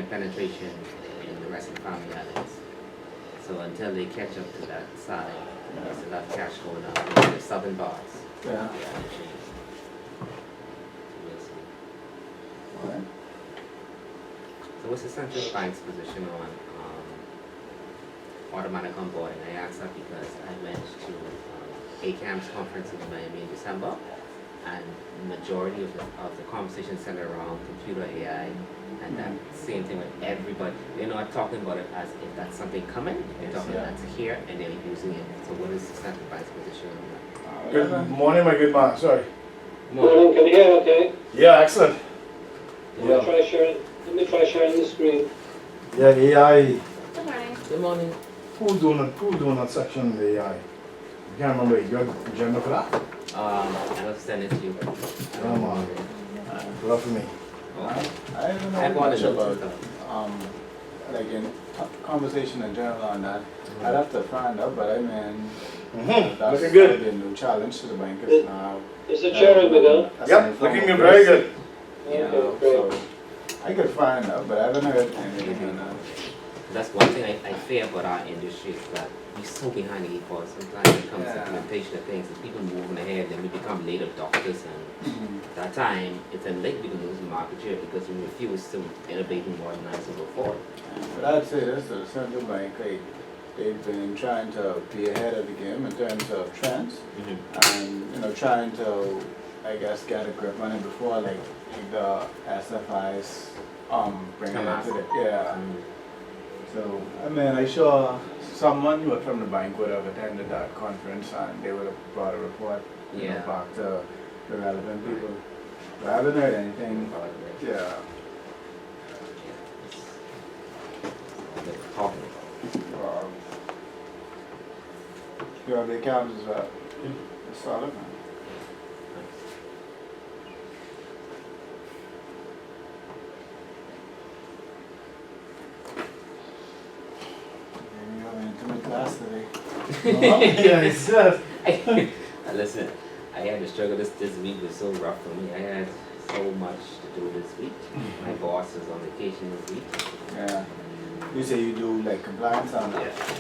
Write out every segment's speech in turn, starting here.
penetration in the rest of the family islands. So until they catch up to that side, there's a lot of cash going out in the southern bars. Yeah. We'll see. Alright. So what's the central bank's position on automatic onboarding? I asked that because I went to ACAM's conference in Miami in December, and the majority of the conversation centered around computer AI, and that same thing with everybody. They're not talking about it as if that's something coming, they're talking about it's here and they're using it. So what is the central bank's position on that? Good morning, my good man. Sorry. Morning, can you hear me okay? Yeah, excellent. Let me try sharing the screen. Yeah, AI. Good morning. Good morning. Who's doing that section of the AI? I can't remember. You got agenda for that? I'll send it to you. Come on. Love for me. Oh. I don't I know wanna much know about stuff. like in conversation in general on that. I'd have to find out, but I mean Mm-hmm. that's Looking good. probably a new challenge to the bankers now. Is the chair with me now? That's Yep, a new form looking of very risk, good. You know, Okay, great. so I could find out, but I haven't heard anything on that. That's one thing I fear about our industry is that we're so behind the eight ball sometimes when it comes to Yeah. implementation of things, and people moving ahead, then we become late adopters, and Mhm. at that time, it's unlikely to lose market share because we refuse to innovate and modernize and go forward. But I'd say this to the central bank, like, they've been trying to be ahead of the game in terms of trends and, you know, trying to, I guess, get a grip on it before, like, the SFIs, bring it Come into out. the, yeah. So, I mean, I'm sure someone from the bank would have attended that conference and they would have brought a report, you know, Yeah. back to the relevant people. But I haven't heard anything, yeah. Talking. You have the accounts as well? It's solid, man. You have an intimate class today. Yeah, it's just. Listen, I had to struggle. This week was so rough for me. I had so much to do this week. My boss is on vacation this week. Yeah. You say you do like compliance on that? Yeah.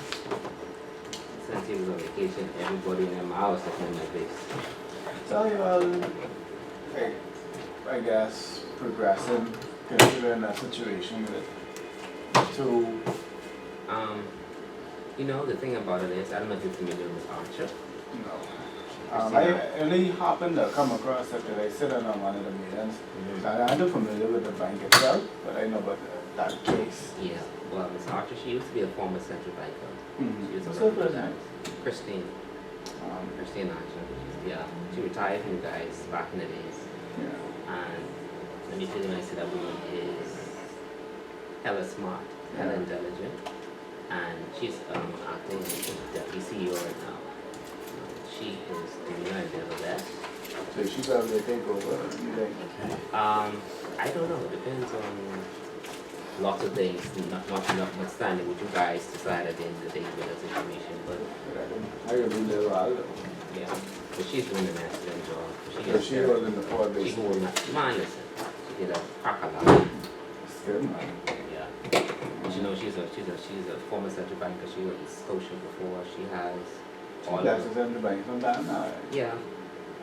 Since he was on vacation, everybody in my house looking in my face. So you all, like, I guess, progressing, considering that situation with two. You know, the thing about it is, I don't know if you're familiar with Archer. You know, I only happened to come across it because I sit in on one of the meetings. So I'm not familiar with the bank itself, but I know about that case. Yeah. Well, Miss Archer, she used to be a former central banker. She was What's a her first name? Christine Archer. Yeah. She retired from you guys back in the days. Yeah. And let me tell you, when I say that woman is hella smart, hella intelligent, and she's acting as deputy CEO right now. She is doing her endeavor best. So she's probably take over, you think? I don't know. It depends on lots of things. Notwithstanding what you guys decide at the end of the day with this information, but I could do that well. yeah. But she's doing an excellent job. So she was in the port She base. holding that. Man, listen. She did a crack a lot. It's good, man. Yeah. But you know, she's a former central banker. She was in Scotia before. She has all That's of in the bank sometime now. yeah.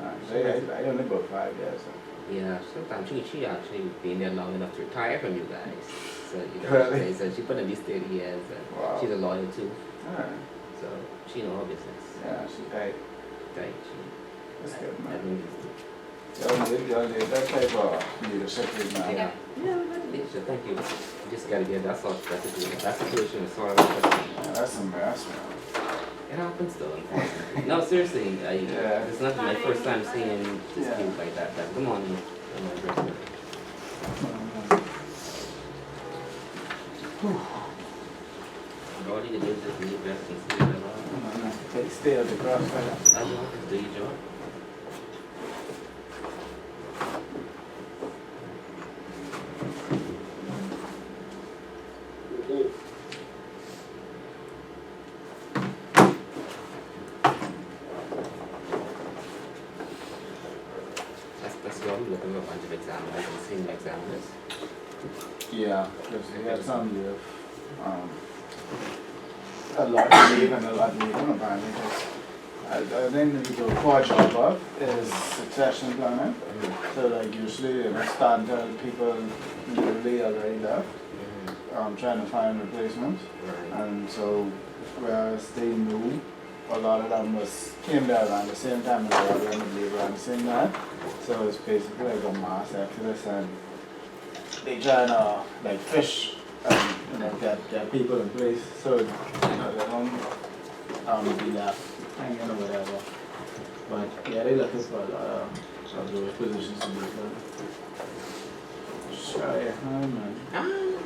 I only go 5 years. So. Yeah, sometimes she actually been there long enough to retire from you guys. So you know, Really? she put at least 30 years, and Wow. she's a lawyer too. Alright. So she know her business. Yeah, she tight. Right? That's good, That man. means Y'all need that type of leadership right now. yeah. Yeah, leadership. Thank you. You just gotta get that situation is sort of Yeah, that's embarrassment. it happens though. Unfortunately. No, seriously, Yeah. it's not my first time seeing this Yeah. cube like that. But come on, all you can do is just leave rest and sleep and all. Stay at the crossfire. I know, just do your job. That's what I'm looking at a bunch of examiners and senior examiners. Yeah, because we had some leave. A lot leave and a lot leaving apparently. I think the core job of is succession planning. So like usually they don't start until people literally already left. Trying to find replacements. Right. And so whereas they knew a lot of them came there around the same time and they were going to leave around the same time. So it's basically like a mass exodus and they trying to like fish and get people in place so they don't be left hanging or whatever. But yeah, they looking for a lot of those positions to be filled. Sure, yeah, man.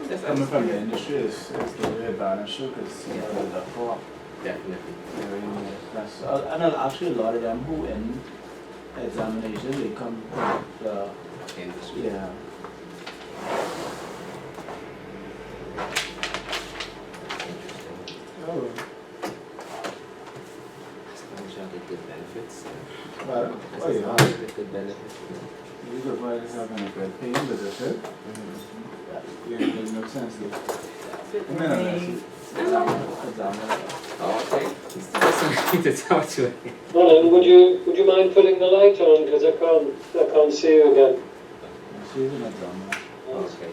That's Coming from the absolutely- industry is the advantage too, because you know they look for. Definitely. They really that's, and actually a lot of them who in examination they come from the Industry. yeah. Interesting. Oh. As long as y'all get good benefits. But As oh long yeah, as you get good benefits. you could find yourself in a good paying position. There's no sense to Oh, okay. He's still got something to talk to. Roland, would you mind putting the light on, because I can't see you again. She's an examiner. Okay.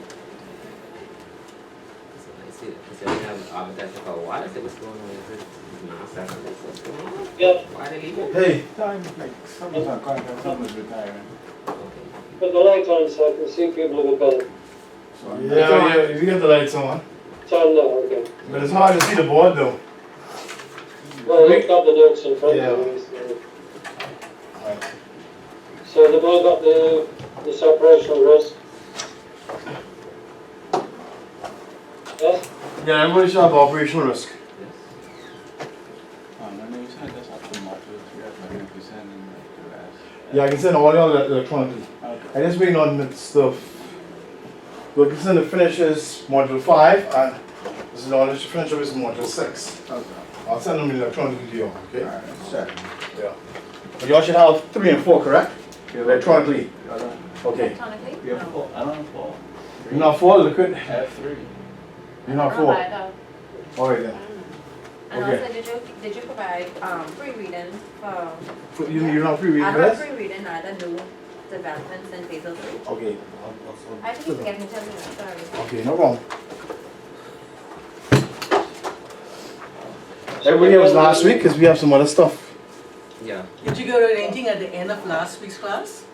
So I see it. So they have advertised for a while. I said, what's going on? Is it master? What's going on? Yeah, Why they leave it? Hey, Time like someone's on contract, someone's retiring. Okay. put the light on so I can see people a bit better. So yeah, you get the lights on. It's on now, okay. But it's hard to see the board though. Well, they've got the notes in front Yeah. of me. So they've all got the separational risk. Yes? Yeah, everybody should have operational risk. Yes. let me send this up to modules. Yeah, but if you send in like the rest. Yeah, I can send all y'all electronically. Okay. I just waiting on the stuff. We can send the finishes module 5 and this is all the finish is module 6. Okay. I'll send them electronically to you, okay? Alright, sure. Yeah. But y'all should have 3 and 4, correct? Electronically. Okay. Electronically? We have 4. I don't have 4. You're not 4, look I at. have 3. You're not 4. Alright then. And Okay. also, did you provide free reading for? You're not free reading I for don't have this? free reading, neither new developments in Phase 3. Okay. I think it's getting to me, sorry. Okay, no problem. Everybody was last week because we have some other stuff. Yeah. Did you go to anything at the end of last week's class?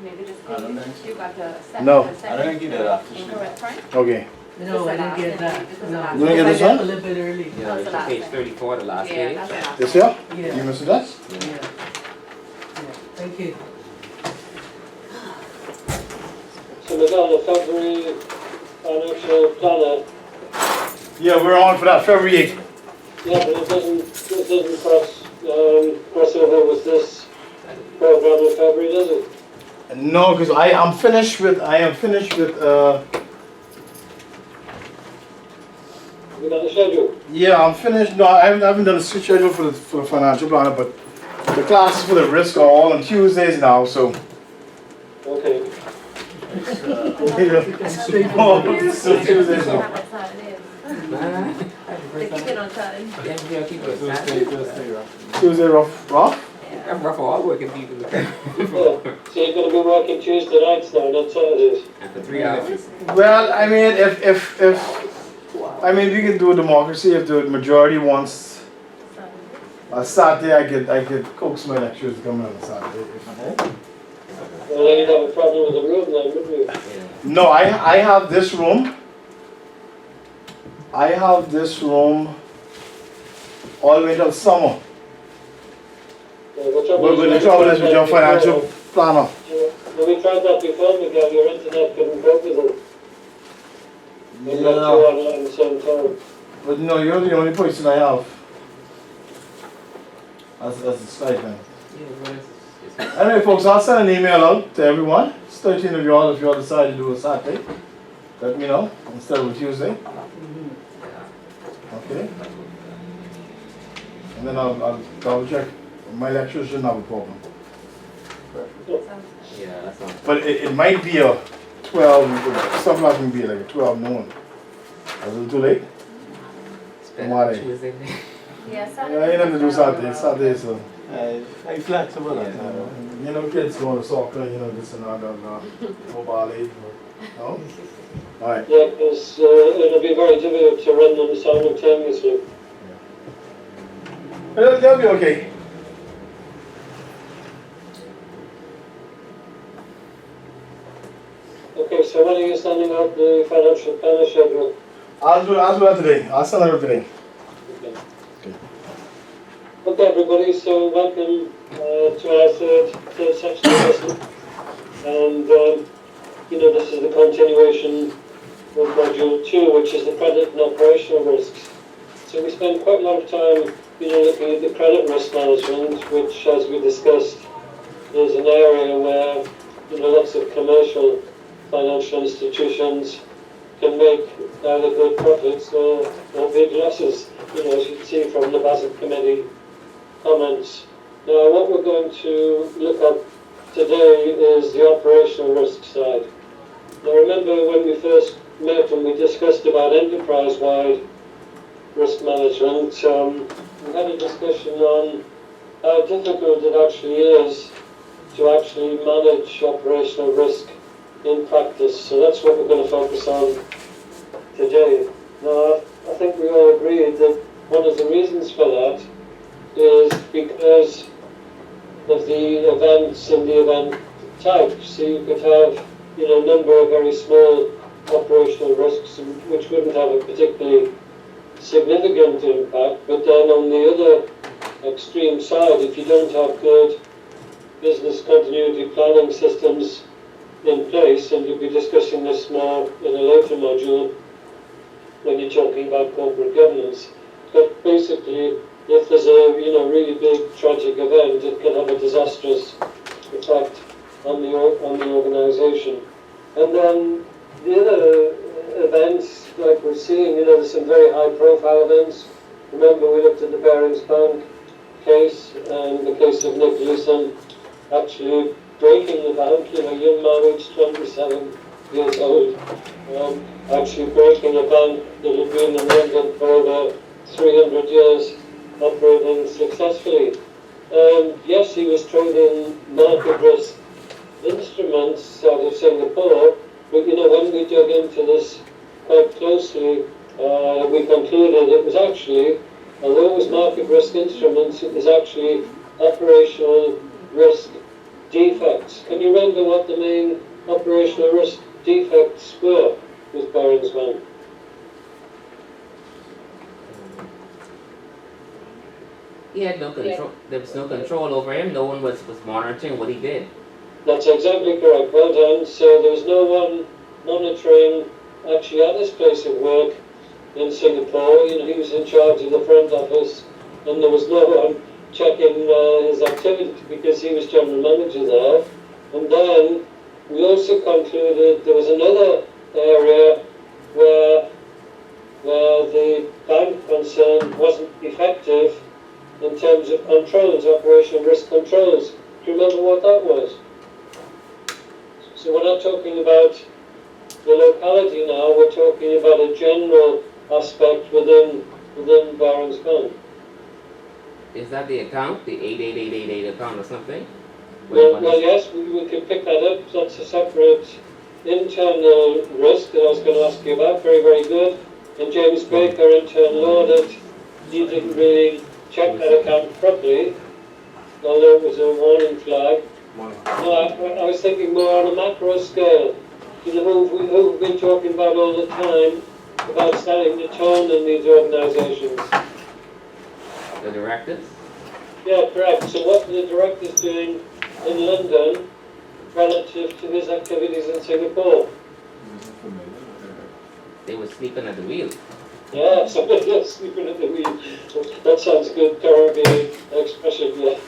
Maybe just I don't think so. you got the No. second. I don't think you did after school. Incorrect print? Okay. No, I didn't get that. This is the No. last You didn't get this I one? got a little bit early. Yeah, That's it's the last page thing. 34, the last Yeah, page. that's the last This one. year? Yeah. You missed that? Yeah. Thank you. So Miguel, the February financial planner, Yeah, we're on for that February 8th. yeah, but it doesn't cross over with this program in February, does it? No, because I am finished with We got the schedule. yeah, I'm finished. No, I haven't done a schedule for the financial planner, but the classes for the risk are all on Tuesdays now, so Okay. straightforward. So Tuesdays now. Have it Saturdays. Nah. They keep it on time. Yeah, keep it Thursday, Saturday. Thursday, rough. Tuesday rough. Yeah. I'm rough for all working people. Yeah. So you're going to be working Tuesday nights now, not Saturdays. And for 3 hours. Well, I mean, if I mean, we can do a democracy if the majority wants a Saturday. I could coax my lecturers to come in on a Saturday. Well, then you'd have a problem with the room then, wouldn't you? Yeah. No, I have this room. I have this room all the way till summer. But the trouble is with your financial planner. When we tried that before, Miguel, your internet couldn't cope with it. We got two Yeah. online at the same time. But no, you're the only person I have. That's the stipend. Yeah, well, it's Anyway, folks, I'll send an email out to everyone. It's 13 of y'all if y'all decide to do a Saturday. Let me know instead of a Tuesday. Okay? And then I'll double check. My lecturers shouldn't have a problem. yeah, that's not. But it might be a 12, some class can be like 12 noon. A little too late? It's better Monday. Tuesday. Yeah, Yeah, you have to do Saturday, so. I flexible You know, kids going to soccer, you know, this and that, football age, no? Alright. Yeah, because it'll be very difficult to run them simultaneously. They'll be okay. Okay, so when are you sending out the financial planner schedule? I'll do that today. I'll send it out today. Okay, everybody, so welcome to our third section of lesson. And, you know, this is the continuation of Module 2, which is the credit and operational risks. So we spent quite a lot of time, you know, looking at the credit risk management, which, as we discussed, is an area where, you know, lots of commercial financial institutions can make either good profits or big losses, you know, as you can see from the Basel Committee comments. Now, what we're going to look at today is the operational risk side. Now, remember when we first met and we discussed about enterprise-wide risk management, we had a discussion on how difficult it actually is to actually manage operational risk in practice. So that's what we're going to focus on today. Now, I think we all agreed that one of the reasons for that is because of the events and the event type. So you could have, you know, a number of very small operational risks which wouldn't have a particularly significant impact, but then on the other extreme side, if you don't have good business continuity planning systems in place, and you'll be discussing this more in a later module when you're talking about corporate governance, but basically if there's a, you know, really big tragic event, it can have a disastrous effect on the organisation. And then the other events, like we're seeing, you know, there's some very high profile events. Remember we looked at the Barings Bank case and the case of Nick Leeson actually breaking the bank, you know, young man aged 27 years old, actually breaking a bank that had been in London for over 300 years, operating successfully. Yes, he was trading market risk instruments out of Singapore, but you know, when we dug into this quite closely, we concluded it was actually, although it was market risk instruments, it was actually operational risk defects. Can you remember what the main operational risk defects were with Barings Bank? He had no control. There was no control over him. No one was monitoring what he did. That's exactly correct. Well done. So there was no one monitoring actually at his place of work in Singapore. You know, he was in charge of the front office, and there was no one checking his activity because he was general manager there. And then we also concluded there was another area where the bank concern wasn't effective in terms of controls, operational risk controls. Do you remember what that was? So we're not talking about the locality now, we're talking about a general aspect within Barings Bank. Is that the account, the 88888 account or something? Well, yes, we could pick that up. That's a separate internal risk that I was going to ask you about. Very, very good. And James Baker, internal audit, he didn't really check that account properly, although it was a warning flag. No, I was thinking more on a macro scale. You know, who we've been talking about all the time about setting the tone in these organisations. The directors? Yeah, correct. So what were the directors doing in London relative to his activities in Singapore? They were sleeping at the wheel. Yeah, somebody else sleeping at the wheel. That sounds good, Caribbean expression, yeah.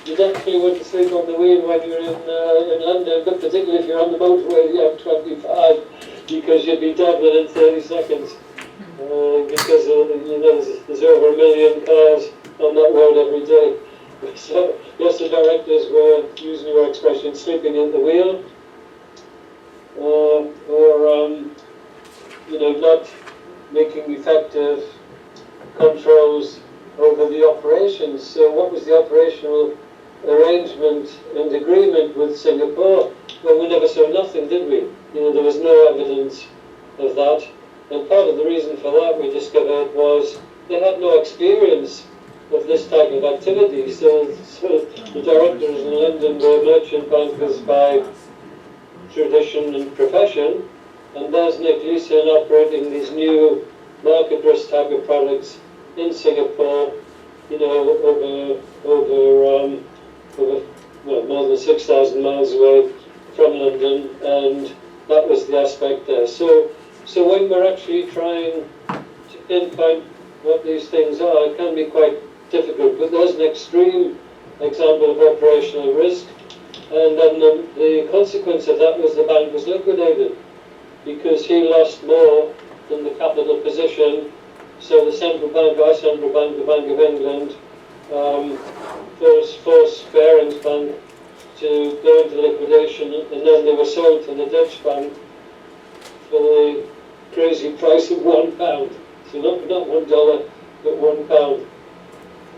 You definitely wouldn't sleep on the wheel when you're in London, but particularly if you're on the motorway, the M25, because you'd be dead within 30 seconds. Because you know, there's over 1 million cars on that road every day. So, yes, the directors were, using your expression, sleeping in the wheel. not making effective controls over the operations. So what was the operational arrangement and agreement with Singapore? Well, we never saw nothing, did we? There was no evidence of that. And part of the reason for that, we discovered, was they had no experience of this type of activity. So the directors in London were merchant bankers by tradition and profession, and there's Nick Leeson operating these new market risk type of products in Singapore, over more than 6,000 miles away from London, and that was the aspect there. So when we're actually trying to pinpoint what these things are, it can be quite difficult, but there's an extreme example of operational risk, and then the consequence of that was the bank was liquidated because he lost more than the capital position. So the central bank, our central bank, the Bank of England, forced Barings Bank to go into liquidation, and then they were sold to the Dutch bank for the crazy price of £1. So not $1, but £1,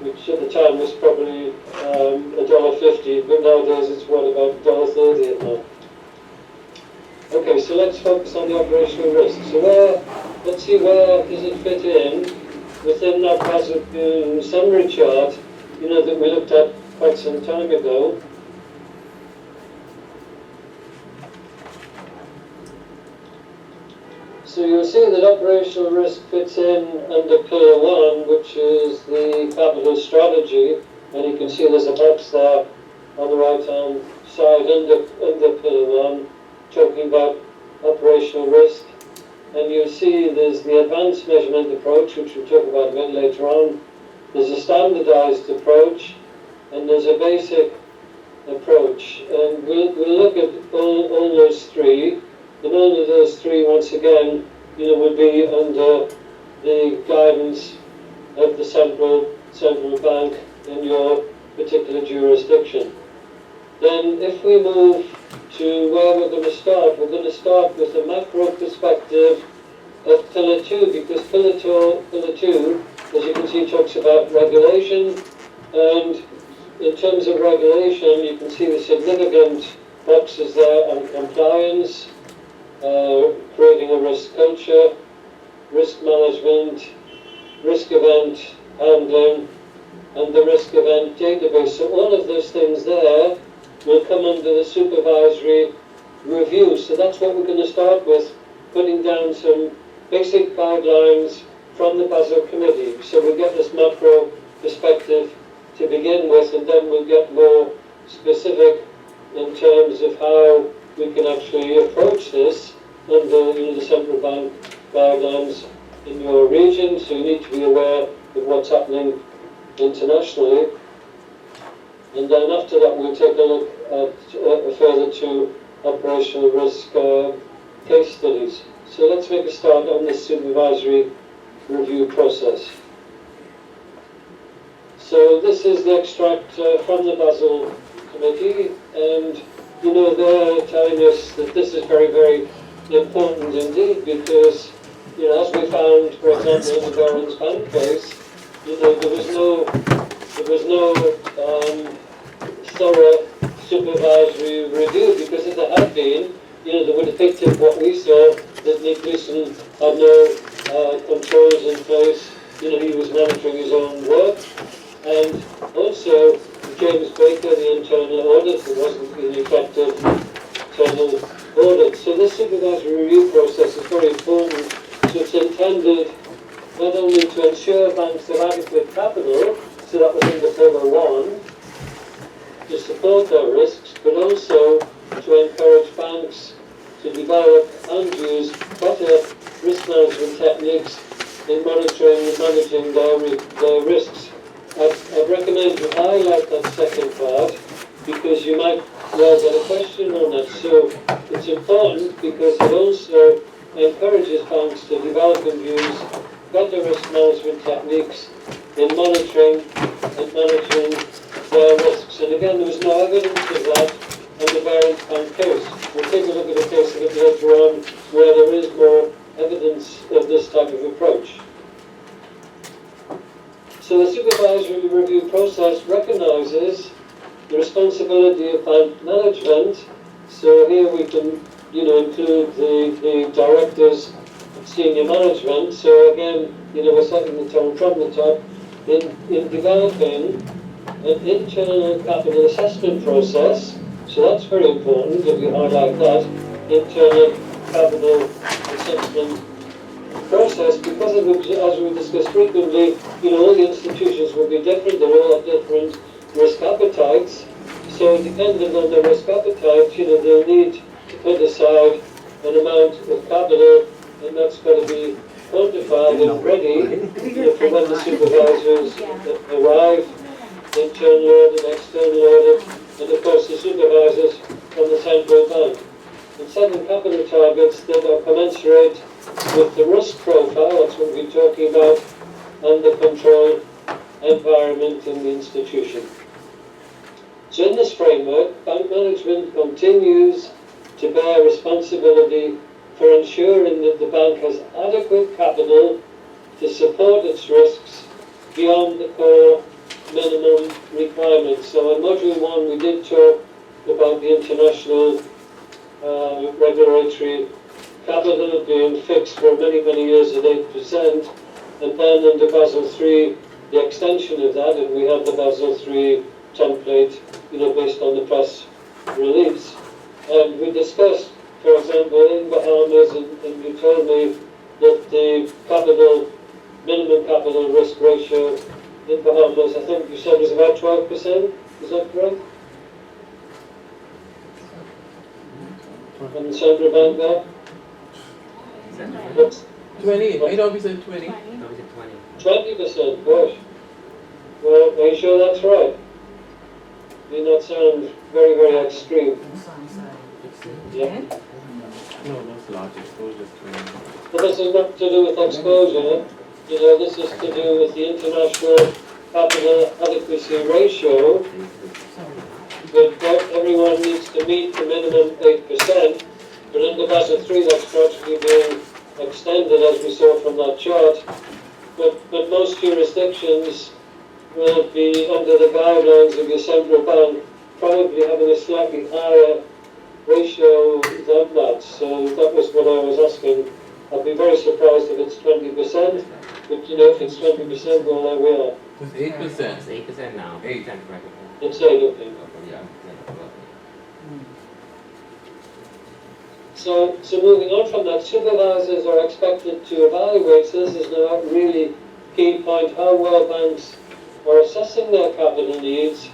which at the time was probably $1.50, but nowadays it's about $1.30 now. Okay, so let's focus on the operational risk. So let's see where does it fit in within that Basel summary chart, that we looked at quite some time ago. So you'll see that operational risk fits in under Pillar 1, which is the capital strategy, and you can see there's a box there on the right-hand side under Pillar 1, talking about operational risk. And you'll see there's the advanced measurement approach, which we'll talk about a bit later on. There's a standardized approach, and there's a basic approach. And we'll look at all those three. And all of those three, once again, would be under the guidance of the central bank in your particular jurisdiction. Then if we move to where we're going to start with a macro perspective of Pillar 2, because Pillar 2, as you can see, talks about regulation, and in terms of regulation, you can see the significant boxes there on compliance, creating a risk culture, risk management, risk event handling, and the risk event database. So all of those things there will come under the supervisory review. So that's what we're going to start with, putting down some basic guidelines from the Basel Committee. So we'll get this macro perspective to begin with, and then we'll get more specific in terms of how we can actually approach this under the central bank guidelines in your region. So you need to be aware of what's happening internationally. And then after that, we'll take a look at further two operational risk case studies. So let's make a start on this supervisory review process. So this is the extract from the Basel Committee, and they're telling us that this is very, very important indeed, because as we found, for example, in the Barings Bank case, there was no thorough supervisory review, because if there had been, they would have picked up what we saw, that Nick Leeson had no controls in place. He was monitoring his own work, and also James Baker, the internal audit, it wasn't an effective internal audit. So this supervisory review process is very important. So it's intended not only to ensure banks have adequate capital, so that was under Pillar 1, to support their risks, but also to encourage banks to develop and use better risk management techniques in monitoring and managing their risks. I'd recommend you highlight that second part, because you might well get a question on it. So it's important because it also encourages banks to develop and use better risk management techniques in monitoring and managing their risks. And again, there was no evidence of that in the Barings Bank case. We'll take a look at a case a bit later of this type of approach. So the supervisory review process recognises the responsibility of bank management. So here we can, include the directors and senior management. So again, we're setting the tone from the top in developing an internal capital assessment process. So that's very important that we highlight that internal capital assessment process, because as we discussed frequently, all the institutions will be different, they all have different risk appetites. So depending on their risk appetite, they'll need to put aside an amount of capital, and that's got to be quantified and ready for when the supervisors arrive, internal audit, external audit, and of course the supervisors from the central bank. And setting capital targets that are commensurate with the risk profile, that's what we're talking about, and the control environment in the institution. So in this framework, bank management continues to bear responsibility for ensuring that the bank has adequate capital to support its risks beyond the core minimum requirements. So in Module 1 we did talk about the international regulatory capital being fixed for many, many years at 8%, and then under Basel III, the extension of that, and we have the Basel III template, based on the press release. And we discussed, for example, in Bahamas, and you told me that the minimum capital risk ratio in Bahamas, I think you said was about 12%, is that correct? And the central bank there? 20, I know we said 20. 20%, gosh. Well, are you sure that's right? Did not sound very, very extreme. Yeah? No, that's large exposure. But this is not to do with exposure. This is to do with the international capital adequacy ratio. But everyone needs to meet the minimum 8%. But under Basel III, that's gradually being extended, as we saw from that chart. But most jurisdictions will be under the guidelines of your central bank, probably having a slightly higher ratio than that. So that was what I was asking. I'd be very surprised if it's 20%, but if it's 20%, well, there we are. It's 8%. It's 8% now. 8. It's 8, okay. Yeah. So moving on from that, supervisors are expected to evaluate, so this is now a really key point, how well banks are assessing their capital needs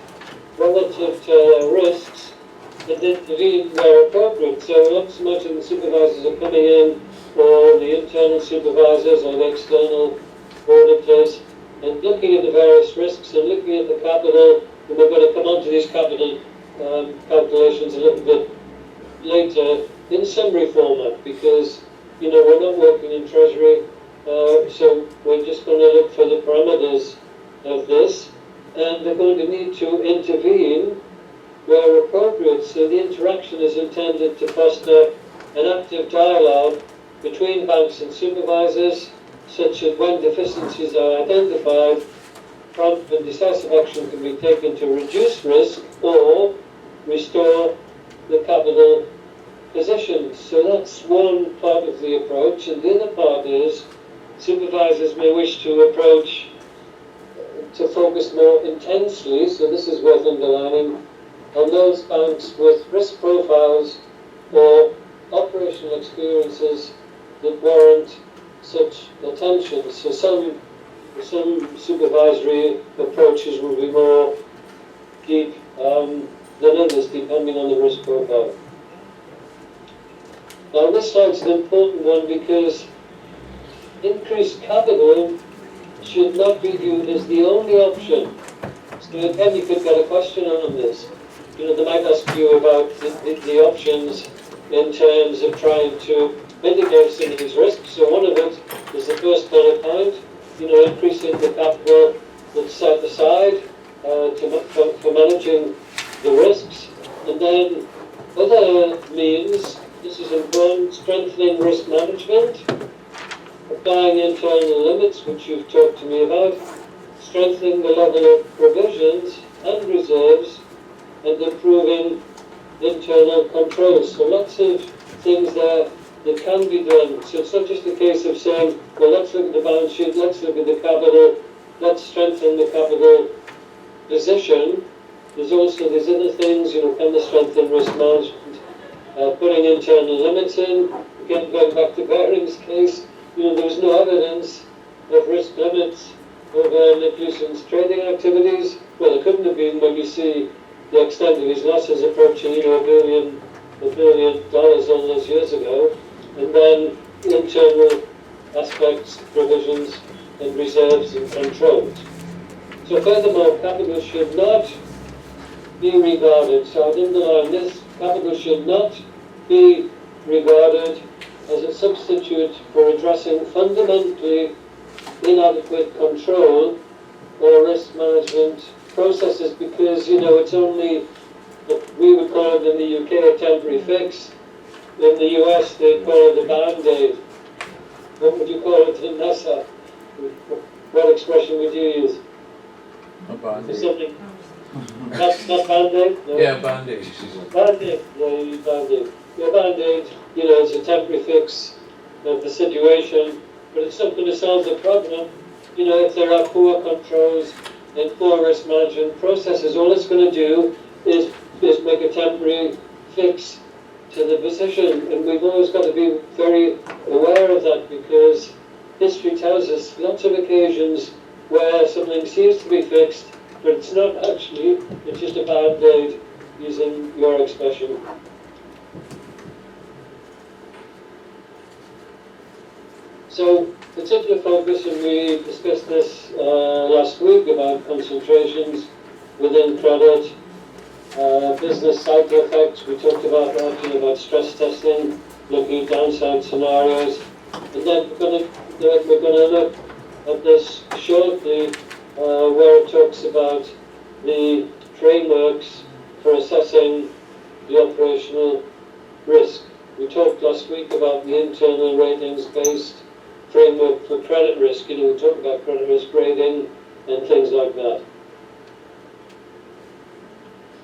relative to their risks, and intervene where appropriate. So not so much the supervisors are coming in, or the internal supervisors or the external auditors, and looking at the various risks and looking at the capital, and we're going to come on to these capital calculations a little bit later in summary format, because we're not working in treasury, so we're just going to look for the parameters of this, and they're going to need to intervene where appropriate. So the interaction is intended to foster an active dialogue between banks and supervisors, such that when deficiencies are identified, prompt and decisive action can be taken to reduce risk or restore the capital position. So that's one part of the approach, and the other part is supervisors may wish to focus more intensely, so this is worth underlining, on those banks with risk profiles or operational experiences that warrant such attention. So some supervisory approaches will be more deep than others, depending on the risk profile. Now this slide's an important one because increased capital should not be viewed as the only option. So again, you could get a question on this. They might ask you about the options in terms of trying to mitigate some of these risks. So one of it is the first bullet point, increasing the capital that's set aside for managing the risks. And then other means, this is important, strengthening risk management, applying internal limits, which you've talked to me about, strengthening the level of provisions and reserves, and improving internal controls. So lots of things there that can be done. So it's not just a case of saying, well, let's look at the balance sheet, let's look at the capital, let's strengthen the capital position. There's also these other things, can they strengthen risk management, putting internal limits in. Again, going back to Baring's case, there was no evidence of risk limits over Nick Lewison's trading activities. Well, there couldn't have been when you see the extent of his losses approaching, $1 billion all those years ago. And then internal aspects, provisions, and reserves and controls. So furthermore, capital should not be regarded, so I'd underline this, capital should not be regarded as a substitute for addressing fundamentally inadequate control or risk management processes, because, it's only, we would call it in the UK a temporary fix. In the US they call it a band-aid. What would you call it in NASA? What expression would you use? A For Band-Aid. something, not band-aid? No. Yeah, Band-Aid. Band-Aid, yeah, you use band-aid. Yeah, band-aid, it's a temporary fix of the situation, but it's not going to solve the problem. If there are poor controls and poor risk management processes, all it's going to do is make a temporary fix to the position. And we've always got to be very aware of that, because history tells us lots of occasions where something seems to be fixed, but it's not actually, it's just a band-aid, using your expression. So, particular focus, and we discussed this last week about concentrations within credit, business cycle effects. We talked about that, about stress testing, looking at downside scenarios, and then we're going to look at this shortly, where it talks about the frameworks for assessing the operational risk. We talked last week about the internal ratings-based framework for credit risk. We talked about credit risk grading and things like that.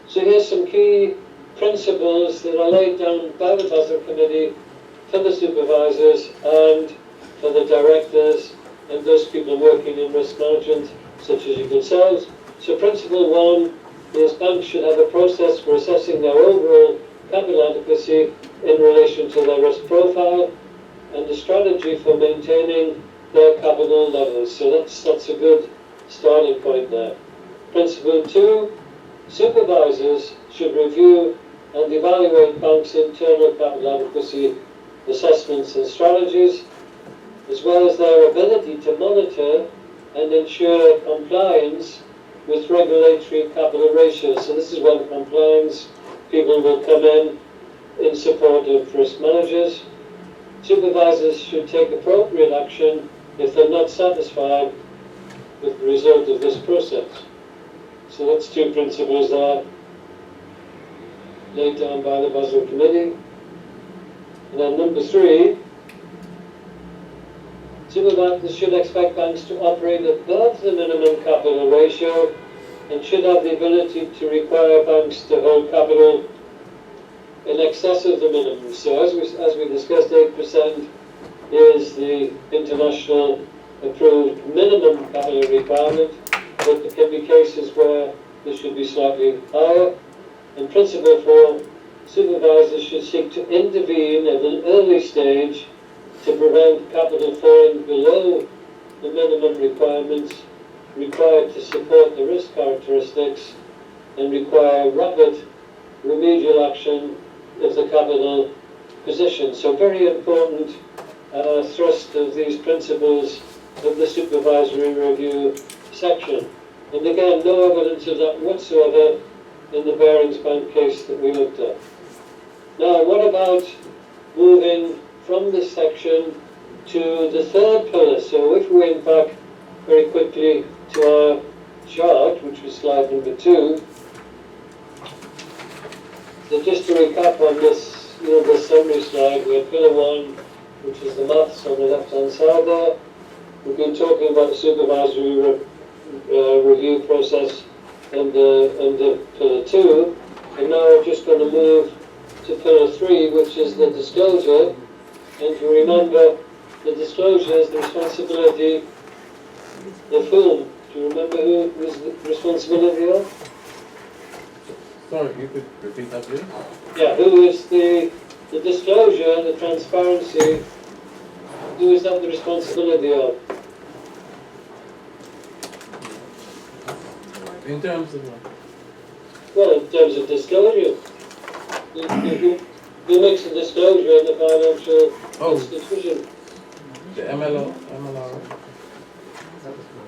So here's some key principles that are laid down by the Basel Committee for the supervisors and for the directors and those people working in risk management, such as yourselves. So principle one is banks should have a process for assessing their overall capital adequacy in relation to their risk profile, and a strategy for maintaining their capital levels. So that's a good starting point there. Principle two, supervisors should review and evaluate banks' internal capital adequacy assessments and strategies, as well as their ability to monitor and ensure compliance with regulatory capital ratios. So this is when compliance people will come in support of risk managers. Supervisors should take appropriate action if they're not satisfied with the result of this process. So that's two principles there laid down by the Basel Committee. And then number three, supervisors should expect banks to operate above the minimum capital ratio and should have the ability to require banks to hold capital in excess of the minimum. So as we discussed, 8% is the international approved minimum capital requirement, but there can be cases where this should be slightly higher. In principle four, supervisors should seek to intervene at an early stage to prevent capital falling below the minimum requirements required to support the risk characteristics and require rapid remedial action of the capital position. So very important thrust of these principles of the supervisory review section. And again, no evidence of that whatsoever in the Barings Bank case that we looked at. Now, what about moving from this section to the third pillar? So if we went back very quickly to our chart, which was slide number 2, so just to recap on this, this summary slide, we had pillar 1, which is the maths on the left-hand side there. We've been talking about the supervisory review process under pillar 2, and now I'm just going to move to pillar 3, which is the disclosure. And you remember, the disclosure is the responsibility of whom? Do you remember who was the responsibility of? Sorry, you could repeat that, please? Yeah, who is the disclosure, the transparency, who is that the responsibility of? In terms of what? Well, in terms of disclosure. Who makes the disclosure in the financial institution? The MLR.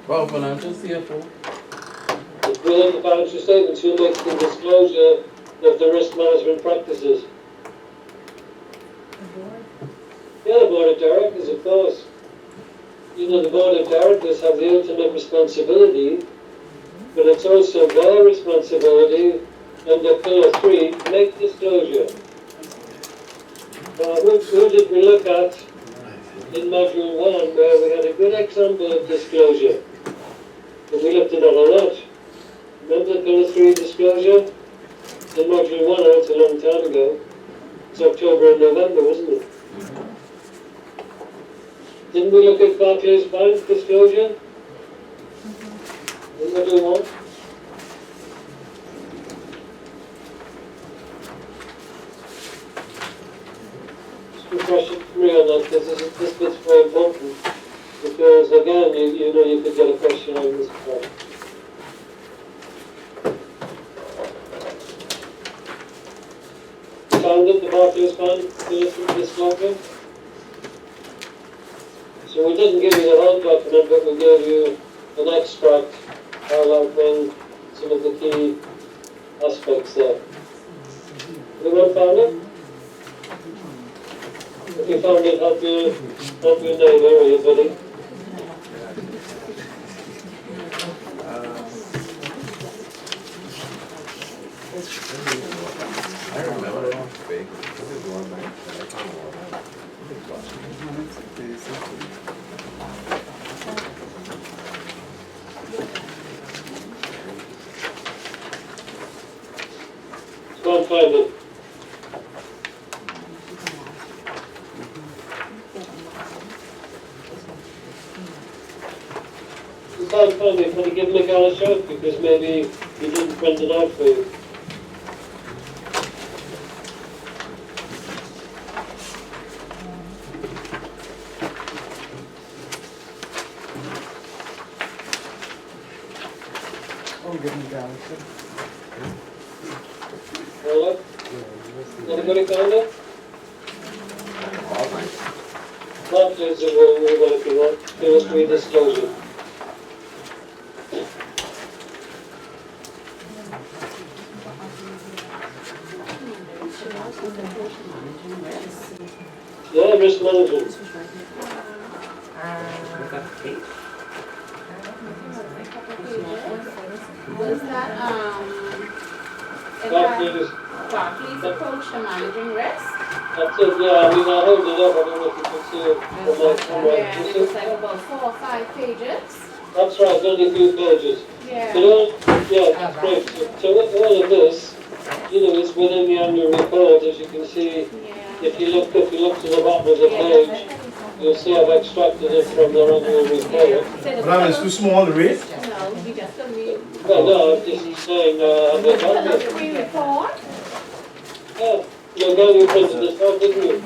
Well, financial CFO. Within the financial statements, who makes the disclosure of the risk management practices? Yeah, the board of directors, of course. You know, the board of directors have the ultimate responsibility, but it's also their responsibility under pillar 3 to make disclosure. Who did we look at in module 1 where we had a good example of disclosure? And we looked at it a lot. Remember pillar 3 disclosure? In module 1, it's a long time ago. It's October and November, wasn't it? Didn't we look at Barclays Bank disclosure? In module 1? Good question for me on that, because this bit's very important. Because again, you know you could get a question on this part. Found it, the Barclays Bank disclosure? So we didn't give you the whole document, but we gave you an extract highlighting some of the key aspects there. Anyone found it? If you found it, help your neighbour or your buddy. I remember it was big. Go and find it. You can't find it, can you give Mick a shout? Because maybe he didn't print it out for you. Hello? Anybody found it? That is the one we're working on. Pillar 3 disclosure. Yeah, risk management. Was that, Barclays, Barclays approach to managing risk? that's it, yeah, I mean, I hold it up, I don't know if you can see it from my camera. Yeah, You it see? was like about 4 or 5 pages. That's right, only a few pages. Yeah. But yeah, that's great. So all of this, you know, is within the annual report, as you can see. Yeah. If you look to the bottom of the page, you'll see I've extracted it from their annual report. But it's too small to read. No, we just don't read. Well, no, I'm just saying, I've got The that. free report. Yeah, you're going to print this out, didn't you?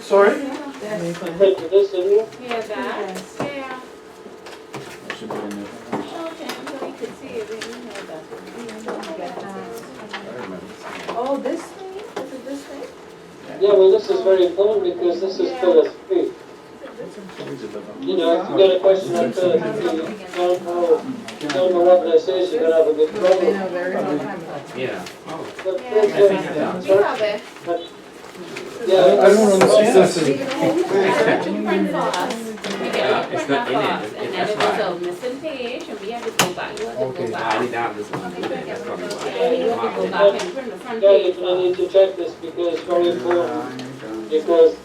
Sorry? You printed this, didn't you? Yeah, that. Yeah. Should be in there. Okay, so we could see it. We didn't know that. I remember. Oh, this thing? Is it this thing? Yeah, well, this is very important because this is pillar 3. You know, if you get a question on pillar 3, you don't know what this is, you're going to have a big problem. Yeah. But, Yeah. that's We have it. yeah, I don't understand. You print for us. We get Yeah, it it's print not in for it. us. And then That's it was right. a missing page and we had to go back. You had to Okay. go I back. need to have this one. That's probably Yeah, you why. have to go back and print the front yeah, page you're for going to us. need to check this because it's very important. because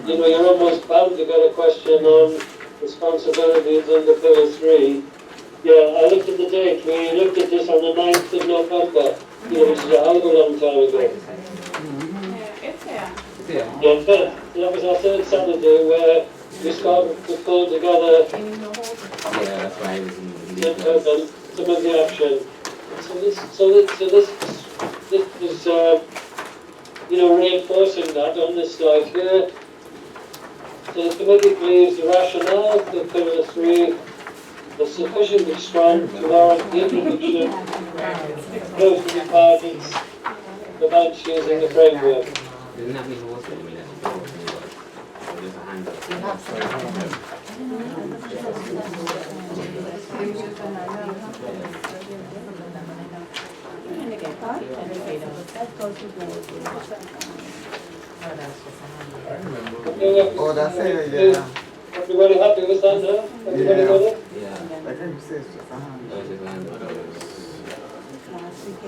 you know, you're almost bound to get a question on responsibilities under Pillar 3. Yeah, I looked at the date. We looked at this on the 9th of November, you know, which is a hell of a long time ago. Yeah, it's here. Yeah. Yeah, that was our third Saturday where we started to pull together Yeah, that's why I was in some of the action. This is, you know, reinforcing that on this slide here. So the committee believes the rationale for Pillar 3 is sufficiently strong to warrant the introduction of closing requirements for banks using the framework. Isn't that me who was with me? There's a hand up. Oh, that's it, yeah. Everybody happy with that now? Everybody got it? Yeah. I think you say it's just a hand. There's his hand up.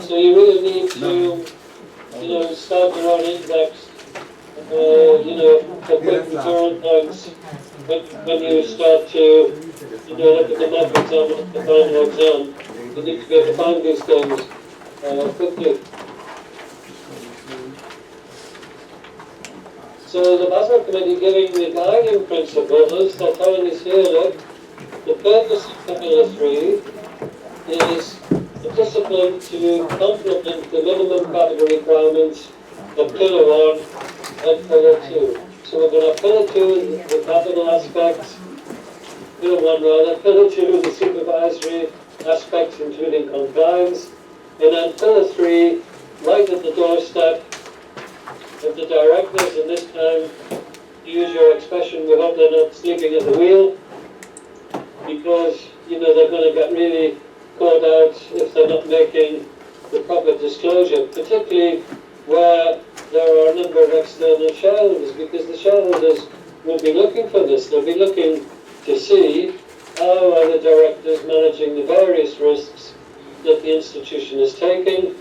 So you really need to, you know, start your own index, you know, for quick return points when you start to, you know, look at the mock exam and the final exam. You need to be able to find these things quickly. So the Basel Committee giving the guiding principles, they're telling us here, look, the purpose of Pillar 3 is the discipline to complement the minimum capital requirements of Pillar 1 and Pillar 2. So we're going to have Pillar 2, the capital aspects, Pillar 1 rather, Pillar 2, the supervisory aspects including compliance, and then Pillar 3, right at the doorstep of the directors, and this time, to use your expression, we hope they're not sleeping at the wheel, because, you know, they're going to get really caught out if they're not making the proper disclosure, particularly where there are a number of external shareholders, because the shareholders will be looking for this. They'll be looking to see how are the directors managing the various risks that the institution is taking.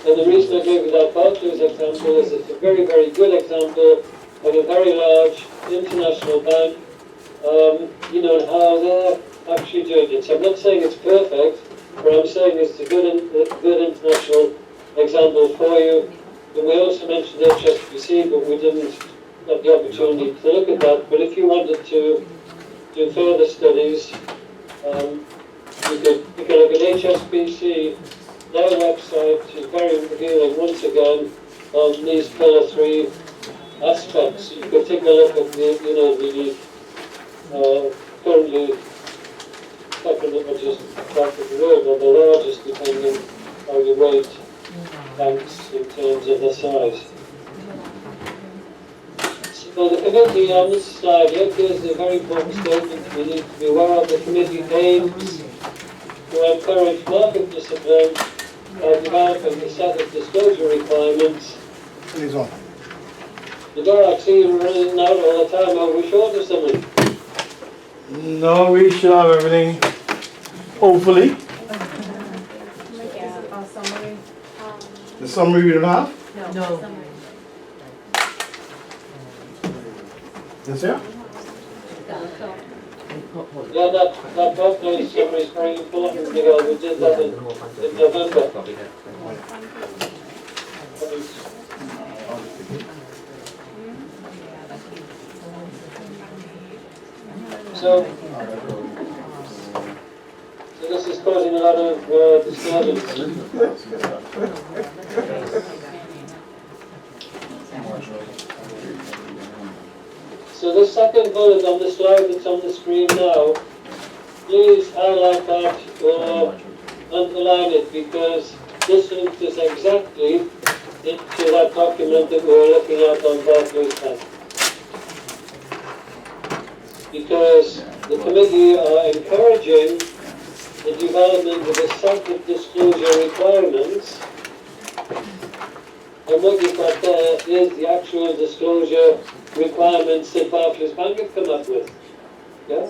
And the reason I gave you that Barclays example is it's a very, very good example of a very large international bank, you know, and how they're actually doing it. So I'm not saying it's perfect, but I'm saying it's a good international example for you. And we also mentioned HSBC, but we didn't have the opportunity to look at that. But if you wanted to do further studies, you could look at HSBC. Their website is very revealing once again on these Pillar 3 aspects. You could take a look at the, you know, the currently second largest bank of the world, or the largest depending how you rate banks in terms of their size. So the committee on this slide here gives a very important statement we need to be aware of. The committee aims to encourage market discipline by developing a set of disclosure requirements. Please on. You don't actually running out all the time. Are we short of something? No, we should have everything, hopefully. Summary. The summary we don't have? No. Yes, sir? Yeah, that Barclays summary is very important, Miguel. We did that in November. So this is causing a lot of disturbance. So the second bullet on the slide that's on the screen now, please highlight that or underline it, because this links us exactly into that document that we were looking at on Barclays Bank. Because the committee are encouraging the development of a set of disclosure requirements, and what you've got there is the actual disclosure requirements that Barclays Bank have come up with. Yeah?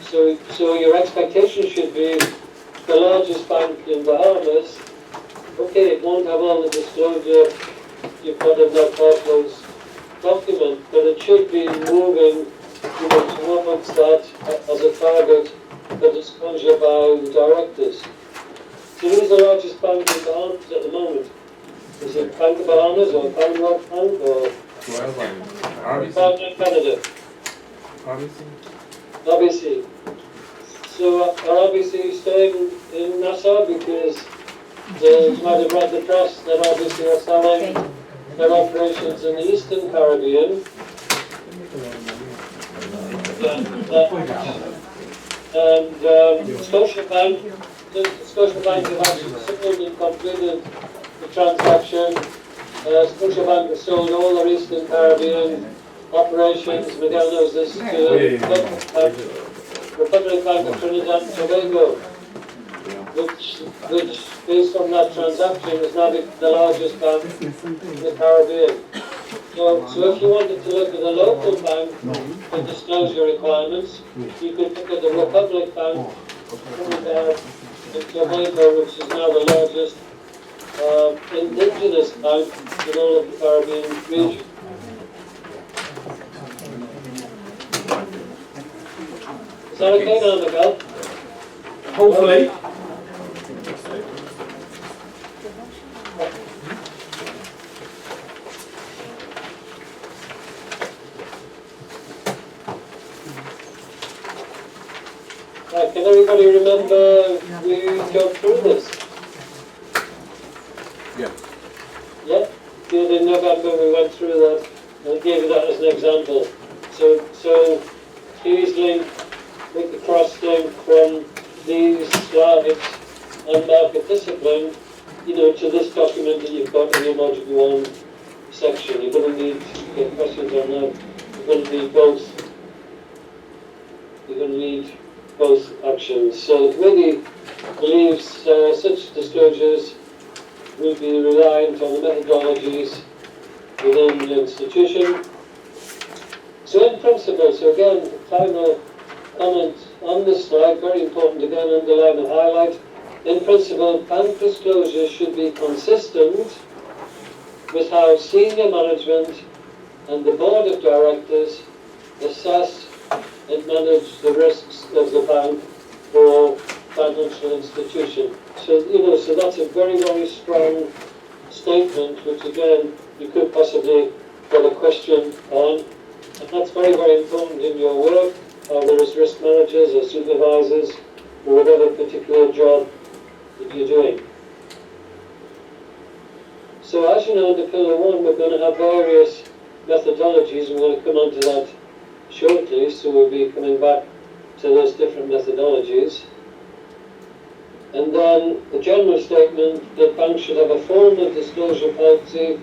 So your expectation should be the largest bank in Bahamas, okay, it won't have all the disclosure you've got in that Barclays document, but it should be moving, towards that as a target for disclosure by the directors. So who's the largest bank in Bahamas at the moment? Is it Bank of Bahamas or Commonwealth Bank or RBC. Bank of Canada? RBC. RBC. So are RBC staying in Nassau because you might have read the press that RBC are selling their operations in the Eastern Caribbean. And Scotiabank have actually sold and completed the transaction. Scotiabank has sold all their Eastern Caribbean operations. Miguel knows this to Republic Bank of Trinidad and Tobago, which based on that transaction is now the largest bank in the Caribbean. So if you wanted to look at a local bank for disclosure requirements, you could look at the Republic Bank in Tobago, which is now the largest indigenous bank in all of the Caribbean region. Is that okay now, Miguel? Hopefully. Can everybody remember we jumped through this? Yeah. Yeah? In November we went through that and I gave you that as an example. So easily make the cross link from these slides and market discipline, to this document that you've got in your Module 1 section. You're going to need to get questions on that. You're going to need both. You're going to need both actions. So it really believes such disclosures will be reliant on the methodologies within the institution. So in principle, so again, final comment on this slide, very important again, underline and highlight. In principle, bank disclosures should be consistent with how senior management and the board of directors assess and manage the risks of the bank or financial institution. So, so that's a very, very strong statement, which again, you could possibly get a question on. And that's very, very important in your work, either as risk managers or supervisors, or whatever particular job that you're doing. So as you know, under Pillar 1, we're going to have various methodologies, and we're going to come on to that shortly, so we'll be coming back to those different methodologies. And then the general statement that banks should have a formal disclosure policy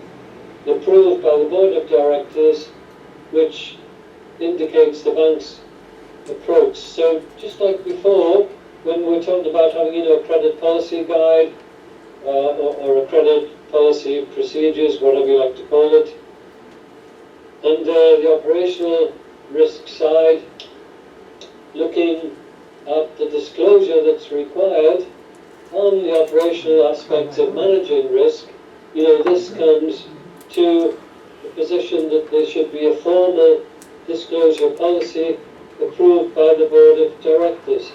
approved by the board of directors, which indicates the bank's approach. So just like before, when we were talking about having a credit policy guide or a credit policy procedures, whatever you like to call it, and the operational risk side, looking at the disclosure that's required on the operational aspects of managing risk, this comes to the position that there should be a formal disclosure policy approved by the board of directors.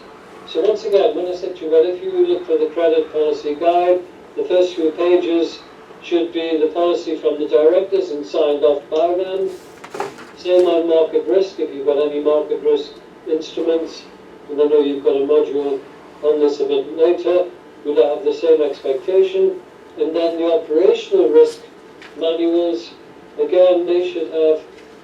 So once again, when I said to you, well, if you look for the credit policy guide, the first few pages should be the policy from the directors and signed off by them. Same on market risk, if you've got any market risk instruments, and I know you've got a module on this a bit later, we'll have the same expectation. And then the operational risk manuals, again, they should have,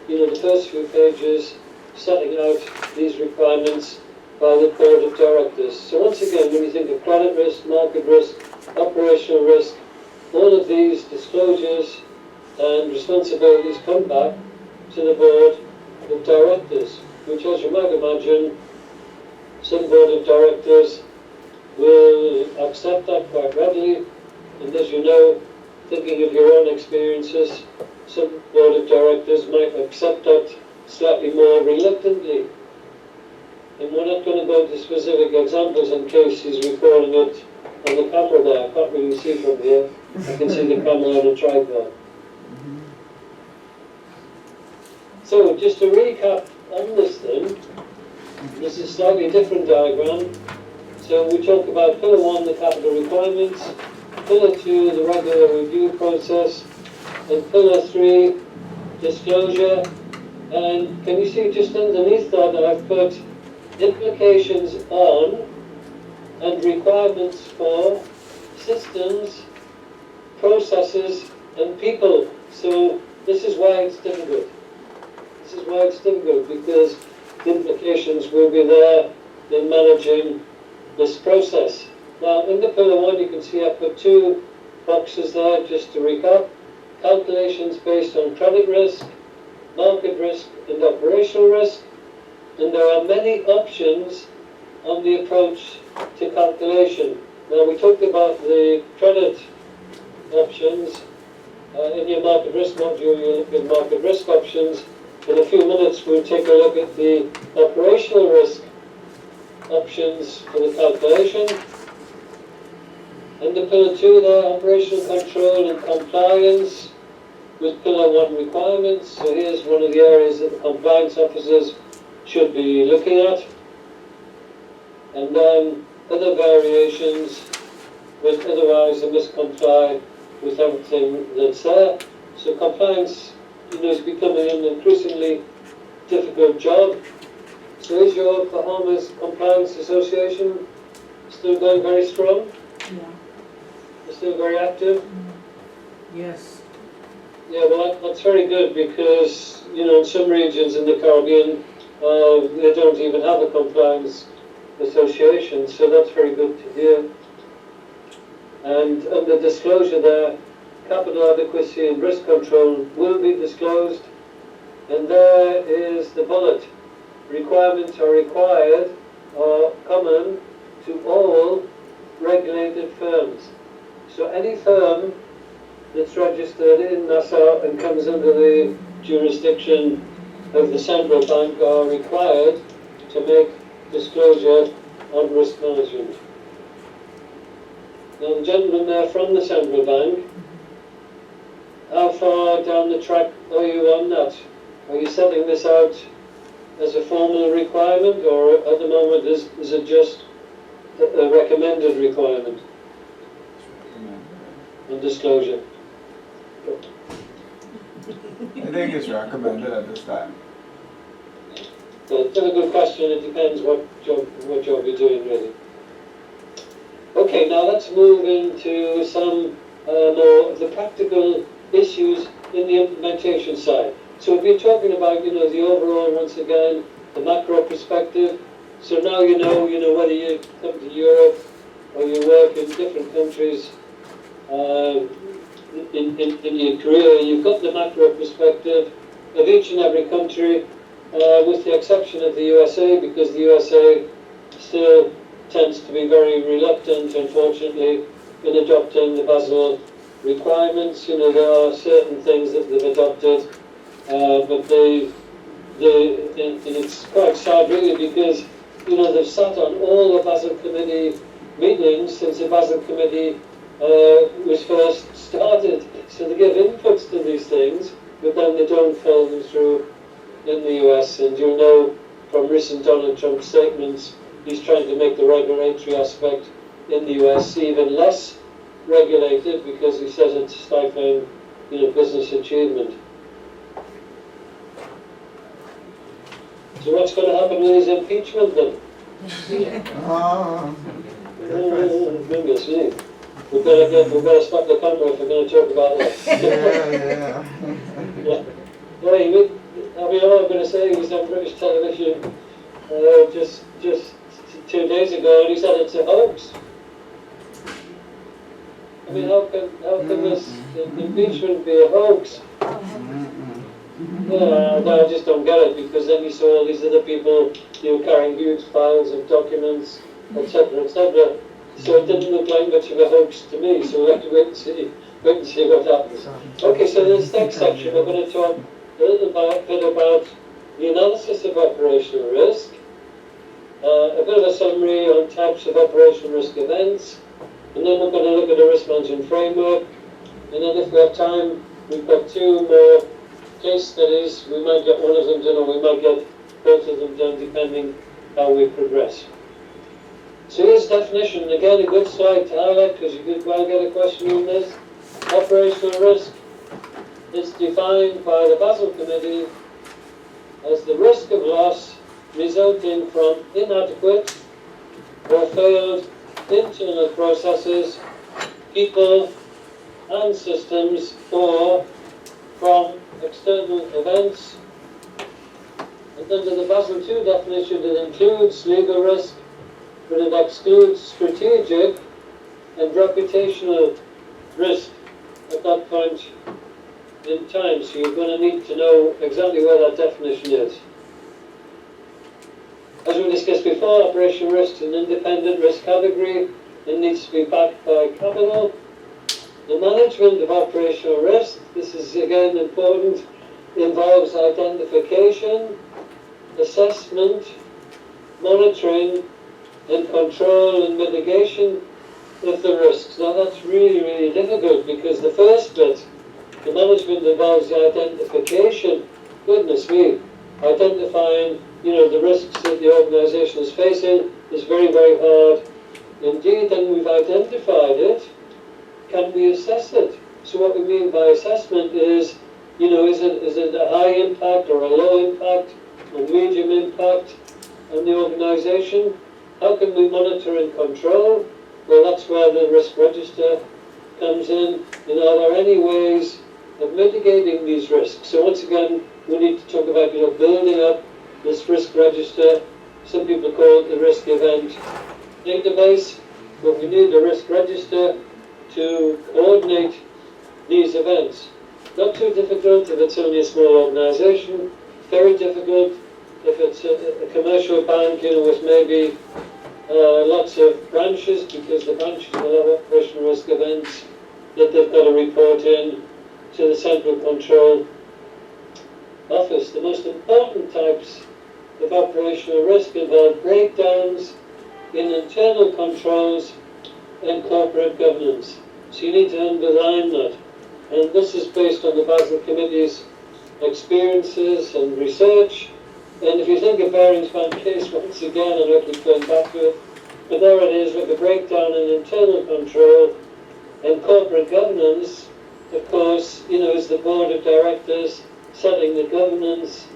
the first few pages setting out these requirements by the board of directors. So once again, when you think of credit risk, market risk, operational risk, all of these disclosures and responsibilities come back to the board of directors, which, as you might imagine, some board of directors will accept that quite readily, and as you know, thinking of your own experiences, some board of directors might accept that slightly more reluctantly. And we're not going to go into specific examples in case he's recording it on the camera there. I can't really see from here. I can see the camera on a tripod. So just to recap on this then, this is a slightly different diagram. So we talk about pillar 1, the capital requirements, pillar 2, the regular review process, and pillar 3, disclosure. And can you see just underneath that I've put implications on and requirements for systems, processes, and people. So this is why it's difficult. This is why it's difficult, because the implications will be there in managing this process. Now, in the pillar 1, you can see I put 2 boxes there, just to recap. Calculations based on credit risk, market risk, and operational risk. And there are many options on the approach to calculation. Now, we talked about the credit options. In your market risk module, you look at market risk options. In a few minutes, we'll take a look at the operational risk options for the calculation. And the pillar 2 there, operational control and compliance with pillar 1 requirements. So here's one of the areas that the compliance officers should be looking at. And then other variations with otherwise they must comply with everything that's there. So compliance, is becoming an increasingly difficult job. So is your Bahamas Compliance Association still going very strong? Yeah. They're still very active? Yes. Yeah, well that's very good, because, in some regions in the Caribbean, they don't even have a compliance association, so that's very good to hear. And under disclosure there, capital adequacy and risk control will be disclosed. And there is the bullet. Requirements are required or common to all regulated firms. So any firm that's registered in Nassau and comes under the jurisdiction of the central bank are required to make disclosure on risk management. Now the gentleman there from the central bank, how far down the track are you on that? Are you setting this out as a formal requirement, or at the moment is it just a recommended requirement on disclosure? I think it's recommended at this time. So it's a good question. It depends what job you're doing, really. Okay, now let's move into some more of the practical issues in the implementation side. So we've been talking about, the overall, once again, the macro perspective. So now you know whether you come to Europe or you work in different countries in your career, you've got the macro perspective of each and every country, with the exception of the USA, because the USA still tends to be very reluctant, unfortunately, in adopting the Basel requirements. There are certain things that they've adopted, but it's quite sad, really, because they've sat on all the Basel Committee meetings since the Basel Committee was first started. So they give inputs to these things, but then they don't follow them through in the US. And you'll know from recent Donald Trump statements, he's trying to make the regulatory aspect in the US even less regulated, because he says it's stifling, business achievement. So what's going to happen with his impeachment then? Goodness me. We better stop the camera if we're going to talk about that. Yeah. All I'm going to say is on British television just 2 days ago, and he said it's a hoax. I mean, how can this impeachment be a hoax? No, I just don't get it, because then you saw all these other people, carrying huge files of documents, etc., etc. So it didn't look like much of a hoax to me. So we have to wait and see what happens. Okay, so in this next section, we're going to talk a little bit about the analysis of operational risk, a bit of a summary on types of operational risk events, and then we're going to look at the risk management framework. And then if we have time, we've got 2 more case studies. We might get one of them done, or we might get both of them done, depending how we progress. So here's definition. Again, a good slide to highlight, because you could well get a question on this. Operational risk is defined by the Basel Committee as the risk of loss resulting from inadequate or failed internal processes, people, and systems, or from external events. And under the Basel II definition, it includes legal risk, but it excludes strategic and reputational risk at that point in time. So you're going to need to know exactly where that definition is. As we discussed before, operational risk is an independent risk category. It needs to be backed by capital. The management of operational risk, this is again important, involves identification, assessment, monitoring, and control and mitigation of the risks. Now that's really, really difficult, because the first bit, the management, involves the identification. Goodness me, identifying, the risks that the organisation is facing is very, very hard indeed. Then we've identified it. Can we assess it? So what we mean by assessment is, is it a high impact or a low impact or medium impact on the organisation? How can we monitor and control? Well, that's where the risk register comes in. Are there any ways of mitigating these risks? So once again, we need to talk about, building up this risk register. Some people call it the risk event database, but we need a risk register to coordinate these events. Not too difficult if it's only a small organisation, very difficult if it's a commercial bank, with maybe lots of branches, because the branches will have operational risk events that they've got to report in to the central control office. The most important types of operational risk involve breakdowns in internal controls and corporate governance. So you need to underline that. And this is based on the Basel Committee's experiences and research. And if you think of Barings Bank case, once again, I know I keep going back to it, but there it is with the breakdown in internal control and corporate governance. Of course, is the board of directors setting the governance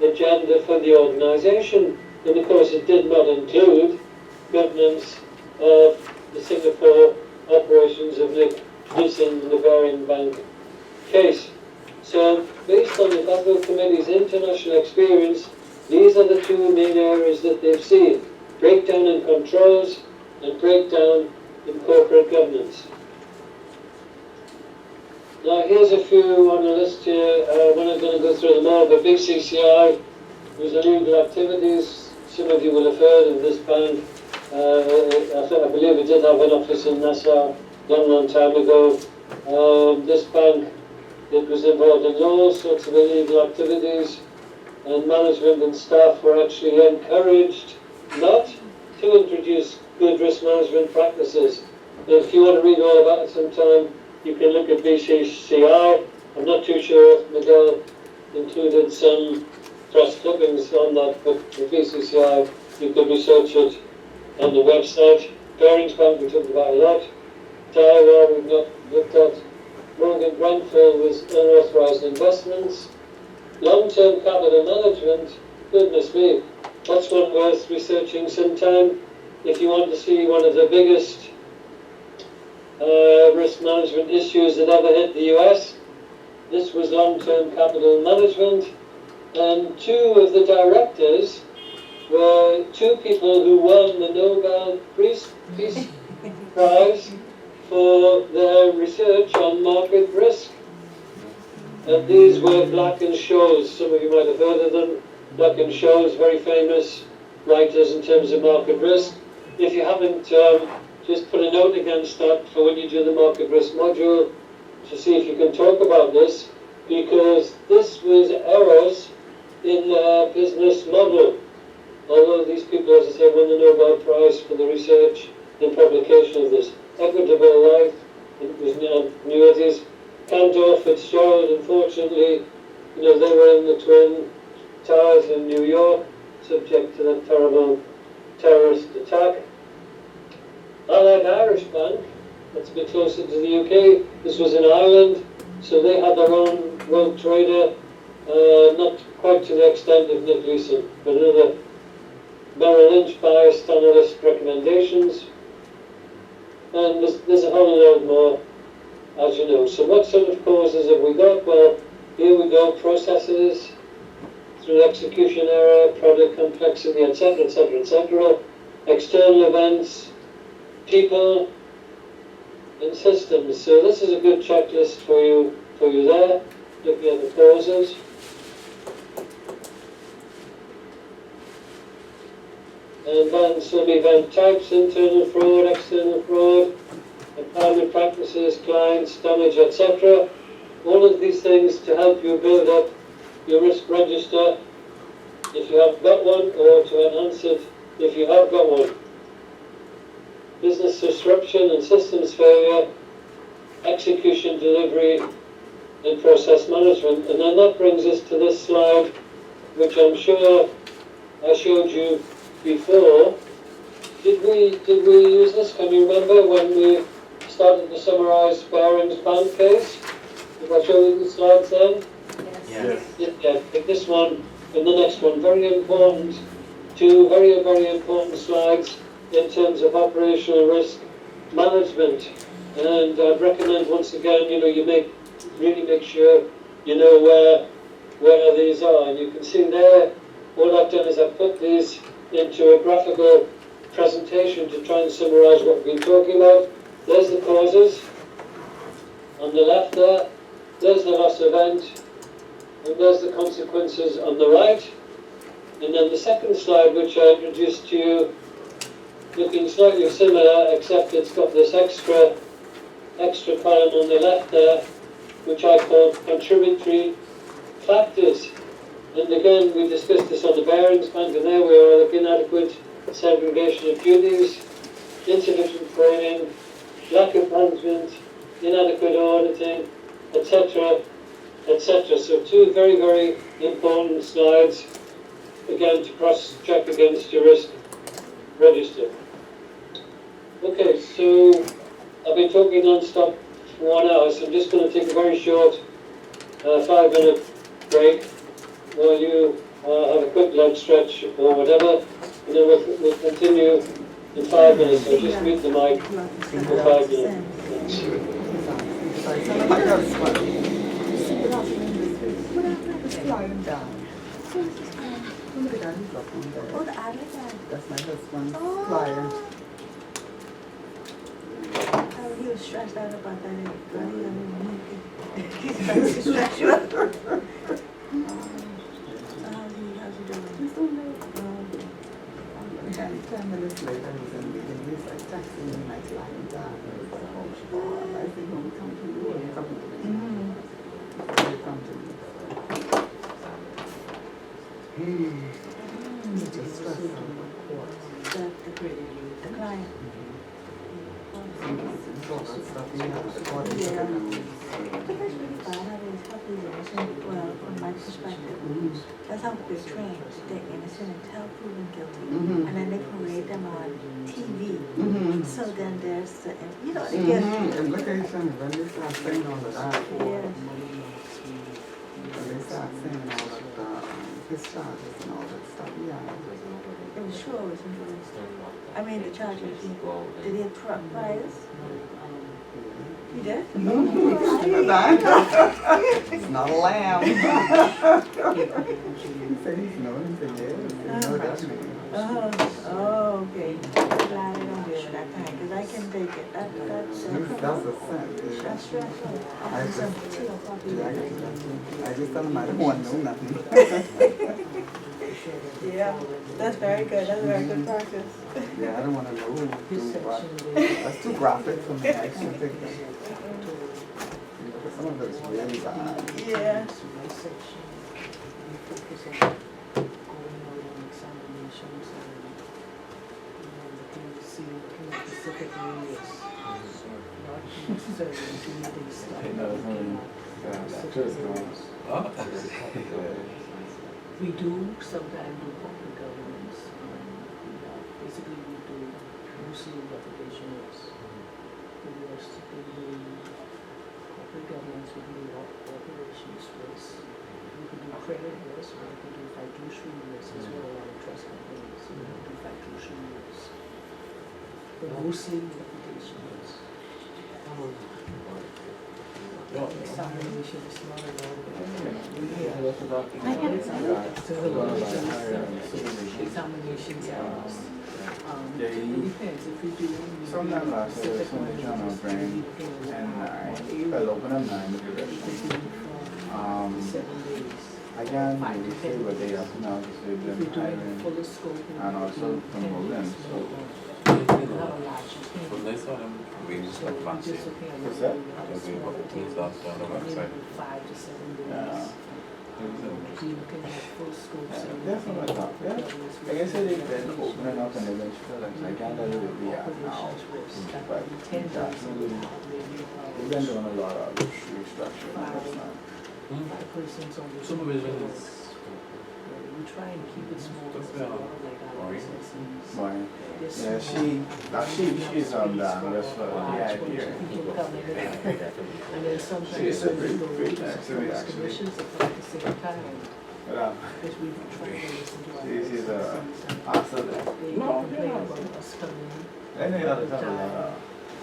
agenda for the organisation. And of course, it did not include governance of the Singapore operations of Nick in the Barings Bank case. So, based on the Basel Committee's international experience, these are the two main areas that they've seen: breakdown in controls and breakdown in corporate governance. Now here's a few on the list here. We're not going to go through them all, but BCCI was illegal activities. Some of you will have heard of this bank. I believe it did have an office in Nassau long time ago. This bank, it was involved in all sorts of illegal activities, and management and staff were actually encouraged not to introduce good risk management practices. And if you want to read all about it sometime, you can look at BCCI. I'm not too sure if Miguel included some press clippings on that, but the BCCI, you can research it on the website. Barings Bank, we talked about a lot. Daiwa, we've not looked at. Morgan Grenfell was unauthorized investments. Long-term capital management, goodness me, that's one worth researching sometime. If you want to see one of the biggest risk management issues that ever hit the US, this was long-term capital management. And two of the directors were two people who won the Nobel Peace Prize for their research on market risk. And these were Black and Scholes. Some of you might have heard of them. Black and Scholes, very famous writers in terms of market risk. If you haven't, just put a note against that for when you do the market risk module to see if you can talk about this, because this was errors in their business model. Although these people, as I say, won the Nobel Prize for the research and publication of this. Equitable Life, it was annuities. Cantor Fitzgerald, unfortunately, You know, they were in the Twin Towers in New York, subject to that terrible terrorist attack. Allied Irish Bank, that's a bit closer to the UK, this was in Ireland, so they had their own rogue trader, not quite to the extent of Nick Leeson, but another Merrill Lynch biased analyst recommendations. And there's a whole load more, as you know. So what sort of causes have we got? Well, here we go, processes, through execution error, product complexity, etc., etc., etc., external events, people, and systems. So this is a good checklist for you there, looking at the causes. And then some event types, internal fraud, external fraud, employment practices, clients, damage, etc. All of these things to help you build up your risk register if you haven't got one, or to enhance it if you have got one. Business disruption and systems failure, execution, delivery, and process management. And then that brings us to this slide, which I'm sure I showed you before. Did we use this? Can you remember when we started to summarize Baring's bank case? Did I show you the slides then? Yes. Yeah, take this one and the next one. Very important. Two very, very important slides in terms of operational risk management. And I'd recommend once again, you know, really make sure you know where these are. And you can see there, all I've done is I've put these into a graphical presentation to try and summarize what we've been talking about. There's the causes on the left there. There's the loss event. And there's the consequences on the right. And then the second slide, which I introduced to you, looking slightly similar, except it's got this extra column on the left there, which I call contributory factors. And again, we discussed this on the Barings Bank, and there we are, like inadequate segregation of duties, insufficient training, lack of management, inadequate auditing, etc., etc. So two very, very important slides, again, to cross-check against your risk register. Okay, so I've been talking non-stop for 1 hour, so I'm just going to take a very short 5-minute break while you have a quick leg stretch or whatever, and then we'll continue in 5 minutes. So just mute the mic for 5 minutes. Oh, the other guy. That's my husband's flyer. Oh, he was stressed out about that. He's trying to stress you out. How's he doing? He's doing great. 10 minutes later, he's in the meeting. He's like texting me, like lying down. I think when we come to you, when we come to me. They come to me. He's just stressed out. The client. All that stuff, he has to call it. Yeah. But that's really bad having these puppies innocent. Well, from my perspective, that's how they're trained. They're innocent until proven guilty. And then they parade them on TV. So then there's the, you know, they get... Implications, when they start saying all of that. Yes. When they start saying all of the discharges and all that stuff, yeah. It was sure it was influenced. I mean, the charges, did he have truck priors? He did? It's not a lamb. He said he's known. He said yes. No, that's me. Oh, okay. Glad I don't deal with that kind, because I can take it. That's That's a sin. that's stressful. I I'm just- some teal puppy. I just tell him I don't want to know nothing. Yeah, that's very good. That's a very good practice. Yeah, I don't want to know but that's too graphic for me. I can't take that. Because some of it's really bad. Yeah. Just goes. Huh? We do sometimes do corporate governance. Basically, we do mostly reputation risk. We do corporate governance, we do operations risk. We can do credit risk, or we can do fiduciary risk as well, a lot of trust companies. We can do fiduciary risk. But mostly reputation risk. Examination is not a lot of examinations hours. It depends if we do. Sometimes I say something trying to bring, and I'll open up 9 of the restaurant. 7 days. I can't really say what they have now to say If we them do hiring fuller scope. and also promoting. So, We have a large team. Well, they saw them wages So like we fancy. just looking at What's what that? we have a Because we small put team. things up on the website. 5 to 7 days. yeah. Be looking at full scope. so we That's what I thought, yeah. governance Like I said, they've been risk, opening up and they've been filling, so I can't tell you what we have now. operations risk. But We tend to definitely, we've been doing a lot of restructuring. That's not. 5 persons on the. Supervision is. We try and keep it small. That's Because a lot of like our boring. businesses. Right. they're Yeah, small. she's on that, that's what Large I bunch hear. of people coming in. And then sometimes She's a when we great- go great to activity, those actually. commissions that come at the same time, But, because we try to listen to our she's a businesses. awesome. They complain about us coming in. I know you have to tell me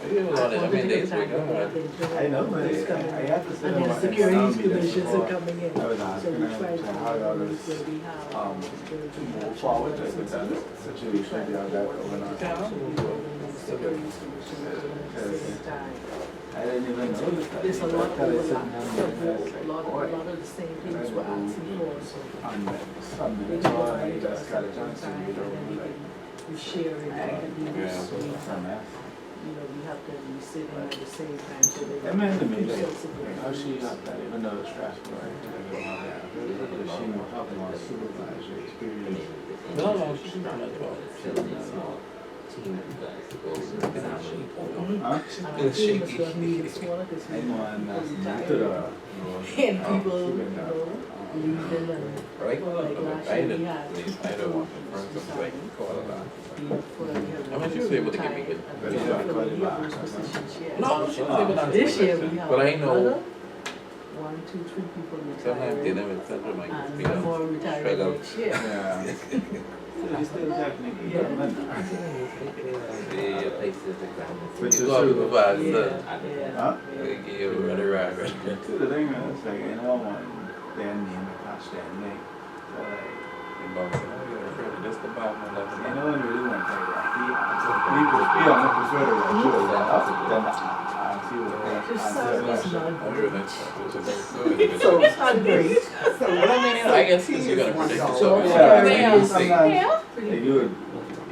Maybe it was on it. I mean, days we got. I know, but I have to sit And on then my securities commissions are coming in. I was So asking we them, try to how y'all where is, we have. move forward with that situation, you have that going on. Securities commission at the same time. I didn't even notice that. There's a lot of Till I sit overlap, down and I was like, a lot boy, of the same things we're asking for, so. on Sunday, They so do I it just got a chance to time, read and over then like, we share it, and we Yeah. so we it's a have, mess. we have to be sitting at the same time, so they. I mean, to me, two like, sets of how she reviews. got that, even though it's stressful, right? Because she was talking about supervisor experience. No, she's not at all. Team of guys to go examine. Huh? And our team is gonna be smaller, because I know, and that's we not to the. and people, you know, leave them and. Right? Like last I year didn't, we had I don't want to first of like call it that. I mean, she was able to give me good. But yeah, I call it back. No, she was able to answer This the year question. we have. But I know another 1, 2, 3 people sometimes retired. dealing with central might And be one more retired struggle. next year. Yeah. You still technically Yeah. government. The places examine. Which You is got true. people fast, Yeah. Huh? they give you a running rag. See, the thing is, like, you know, when their name attached to their name, so like, This the bottom of you know, when really want to take that, we almost prefer to write you that up than see what Just answer sounds the question. not the So it's not great. But I mean, I guess since you're gonna predict So, yourself, Yeah, yeah. maybe sometimes they do it,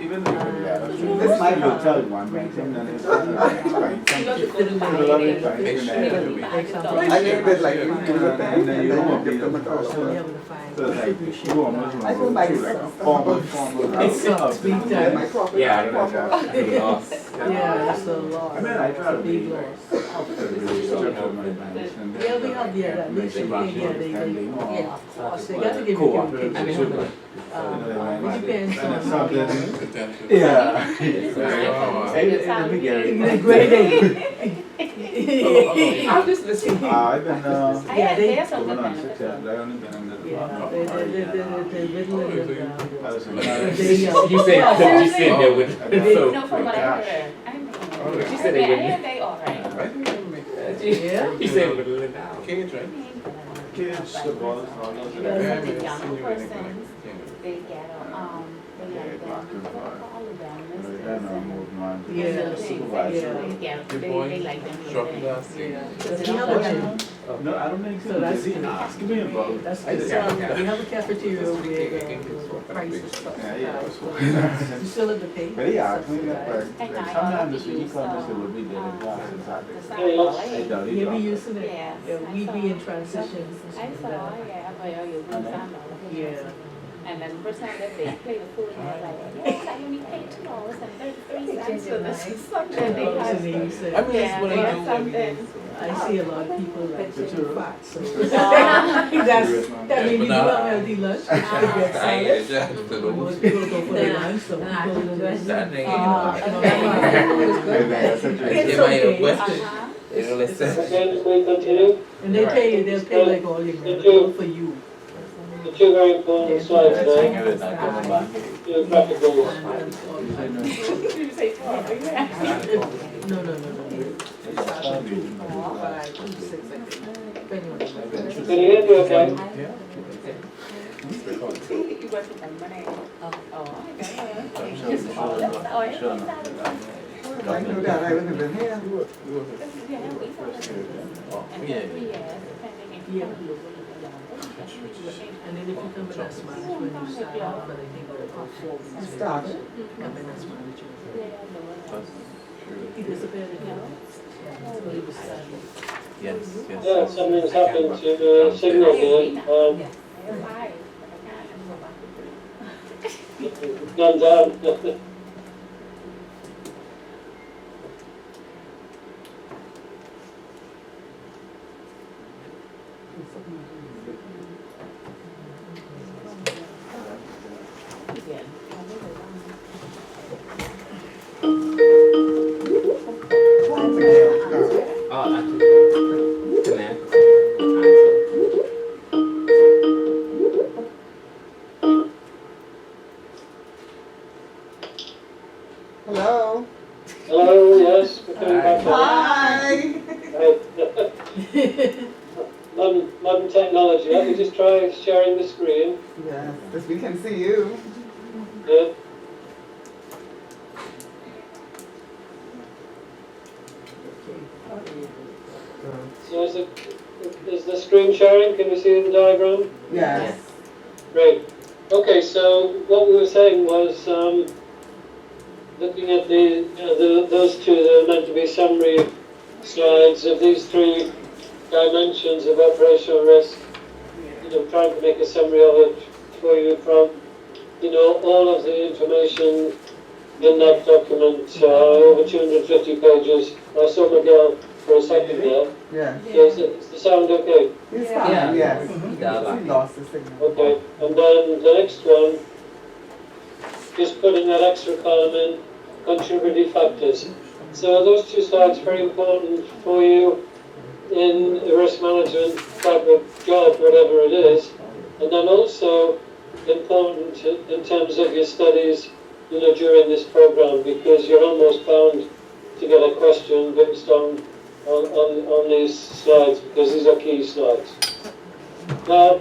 even if you yeah, this might you'll tell one thing, and then it's like, find something. I think that like, you give a thing, and then you don't want to be the So we person. have to find So it's like, contribution. you almost want I to go go by through like a yourself. formal It sucks big time. Yeah, I know that. The loss. Yeah, it's a lot. I mean, I try to It's a be big like, loss. really structured my banks and then, Yeah, we have the other, they should, make yeah, they, understanding more. yeah, of course, they got to give you Co-operative communication. should, like, It depends and on it's how you. something, yeah. In the beginning. In the grade eight. I'm just listening. I've been, Yeah, they, going on 6 years, I only been in the yeah, department. they middle and I was in they, You said, you said there with, so. No, from what I heard. She said they I wouldn't. heard they all right. Yeah. You said with it down. Cage, right? kids, the balls, all those. Because Yeah, of the I young mean, persons, yeah. they get, they Yeah, like black and them, white. all of them, Then I moved on to Yeah. the supervisor. They get, Your they boy like them. struck really. last year. Yeah. Because We they have don't a want gym. No, I don't think So so. that's He asked me about. That's I good. just- We have a cafeteria where the prices stuff. Yeah, yeah, it was You still have to pay. But he asked me, like, And I sometimes also he use, comes and say, we'll be there in class and Saturday. the I Saturday. doubt he Yeah, we dropped it. using it. Yes, Yeah, I we saw. be in transition. I saw, yeah, but you And lose then- out. Yeah. And then the person that they play the food, and they're like, yes, I only paid $2.33 for this or something. They And have, they use it. I mean, that's what I yeah, do. something. I see a lot of people like to fat, so that may be not healthy lunch, which could get salad. Most people go for the lunch, some people do That thing, It's okay. Again, we continue. And they tell you, they'll pay like all your money, all for you. The two very important Yeah. slides I there, think it is not coming back. geographical. No, no. Can you hear me okay? I know that, I wouldn't have been here. Yeah. And then if you come in as management, you start off, but I think the start come in as management. He disappeared again. So he was studying. Yes, yes. Yeah, something's happened to the signal here. It's gone down. Oh, actually, connect. Answer. Hello. Hello, yes, we're coming back on. Hi. Right. Modern technology. Let me just try sharing the screen. Yes, because we can see you. Good. So is the screen sharing? Can you see the diagram? Yes. Great. Okay, so what we were saying was looking at those two that are meant to be summary slides of these three dimensions of operational risk. Trying to make a summary of it for you from all of the information in that document, over 250 pages. I saw Miguel for a second there. Yeah. Is the sound okay? He's fine, yes. Yeah. He lost the signal. Okay, and then the next one, just putting that extra column in, contributing factors. So those two slides are very important for you in a risk management type of job, whatever it is, and then also important in terms of your studies, during this program, because you're almost bound to get a question based on these slides, because these are key slides. Now,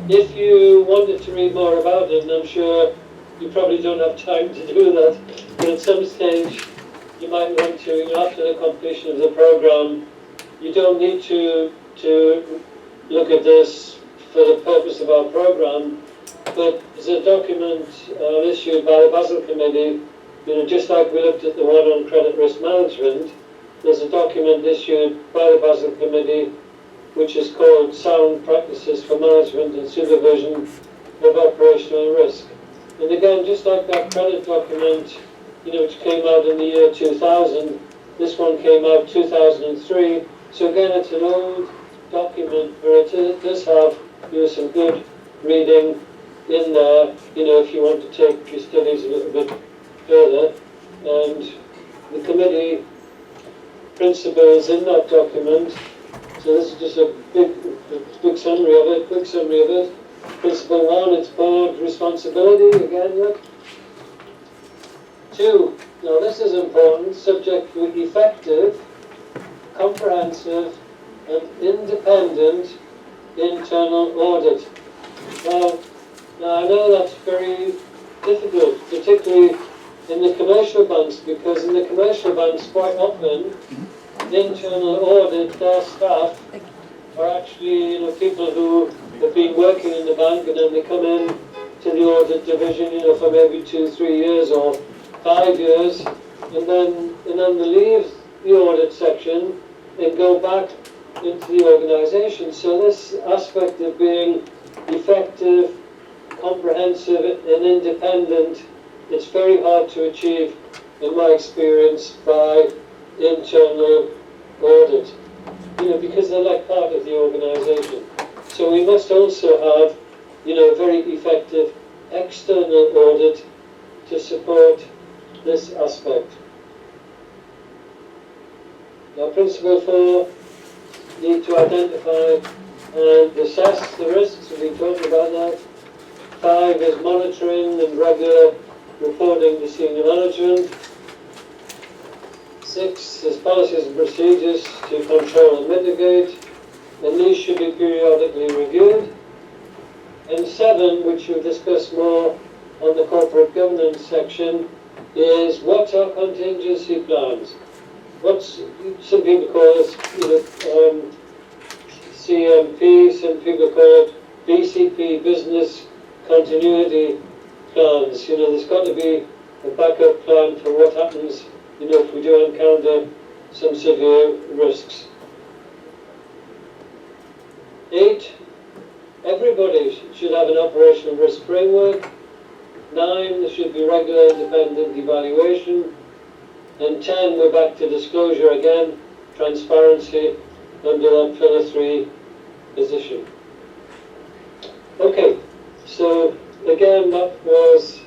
if you wanted to read more about it, and I'm sure you probably don't have time to do that, but at some stage you might want to, after the completion of the program, you don't need to look at this for the purpose of our program, but there's a document issued by the Basel Committee, just like we looked at the one on credit risk management. There's a document issued by the Basel Committee which is called Sound Practices for Management and Supervision of Operational Risk. And again, just like that credit document, which came out in the year 2000, this one came out 2003. So again, it's an old document, but it does have some good reading in there, if you want to take your studies a little bit further. And the committee principles in that document. So this is just a big summary of it, quick summary of it. Principle 1, it's board responsibility, again, look. 2, now this is important, subject to effective, comprehensive, and independent internal audit. Now I know that's very difficult, particularly in the commercial banks, because in the commercial banks quite often the internal audit, their staff are actually people who have been working in the bank, and then they come in to the audit division for maybe 2-3 years or 5 years, and then they leave the audit section and go back into the organization. So this aspect of being effective, comprehensive and independent, it's very hard to achieve, in my experience, by internal audit, because they're like part of the organization. So we must also have, very effective external audit to support this aspect. Now, principle 4, need to identify and assess the risks. We've been talking about that. 5 is monitoring and regular reporting to senior management. 6 is policies and procedures to control and mitigate, and these should be periodically reviewed. And 7, which we'll discuss more on the corporate governance section, is what are contingency plans? What's some people call it, CMP, some people call it BCP, business continuity plans. There's got to be a backup plan for what happens, if we do encounter some severe risks. 8, everybody should have an operational risk framework. 9, there should be regular independent evaluation. And 10, we're back to disclosure again, transparency under that pillar 3 position. Okay, so again, that was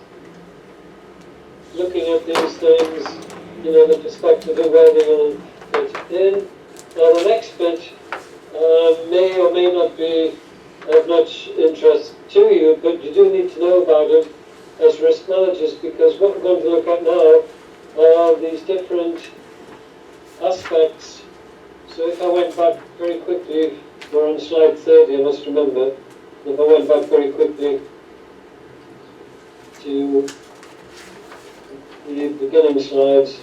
looking at these things, the perspective of where they all fit in. Now the next bit may or may not be of much interest to you, but you do need to know about it as risk managers, because what we're going to look at now are these different aspects. So if I went back very quickly, we're on slide 30, I must remember. If I went back very quickly to the beginning slides,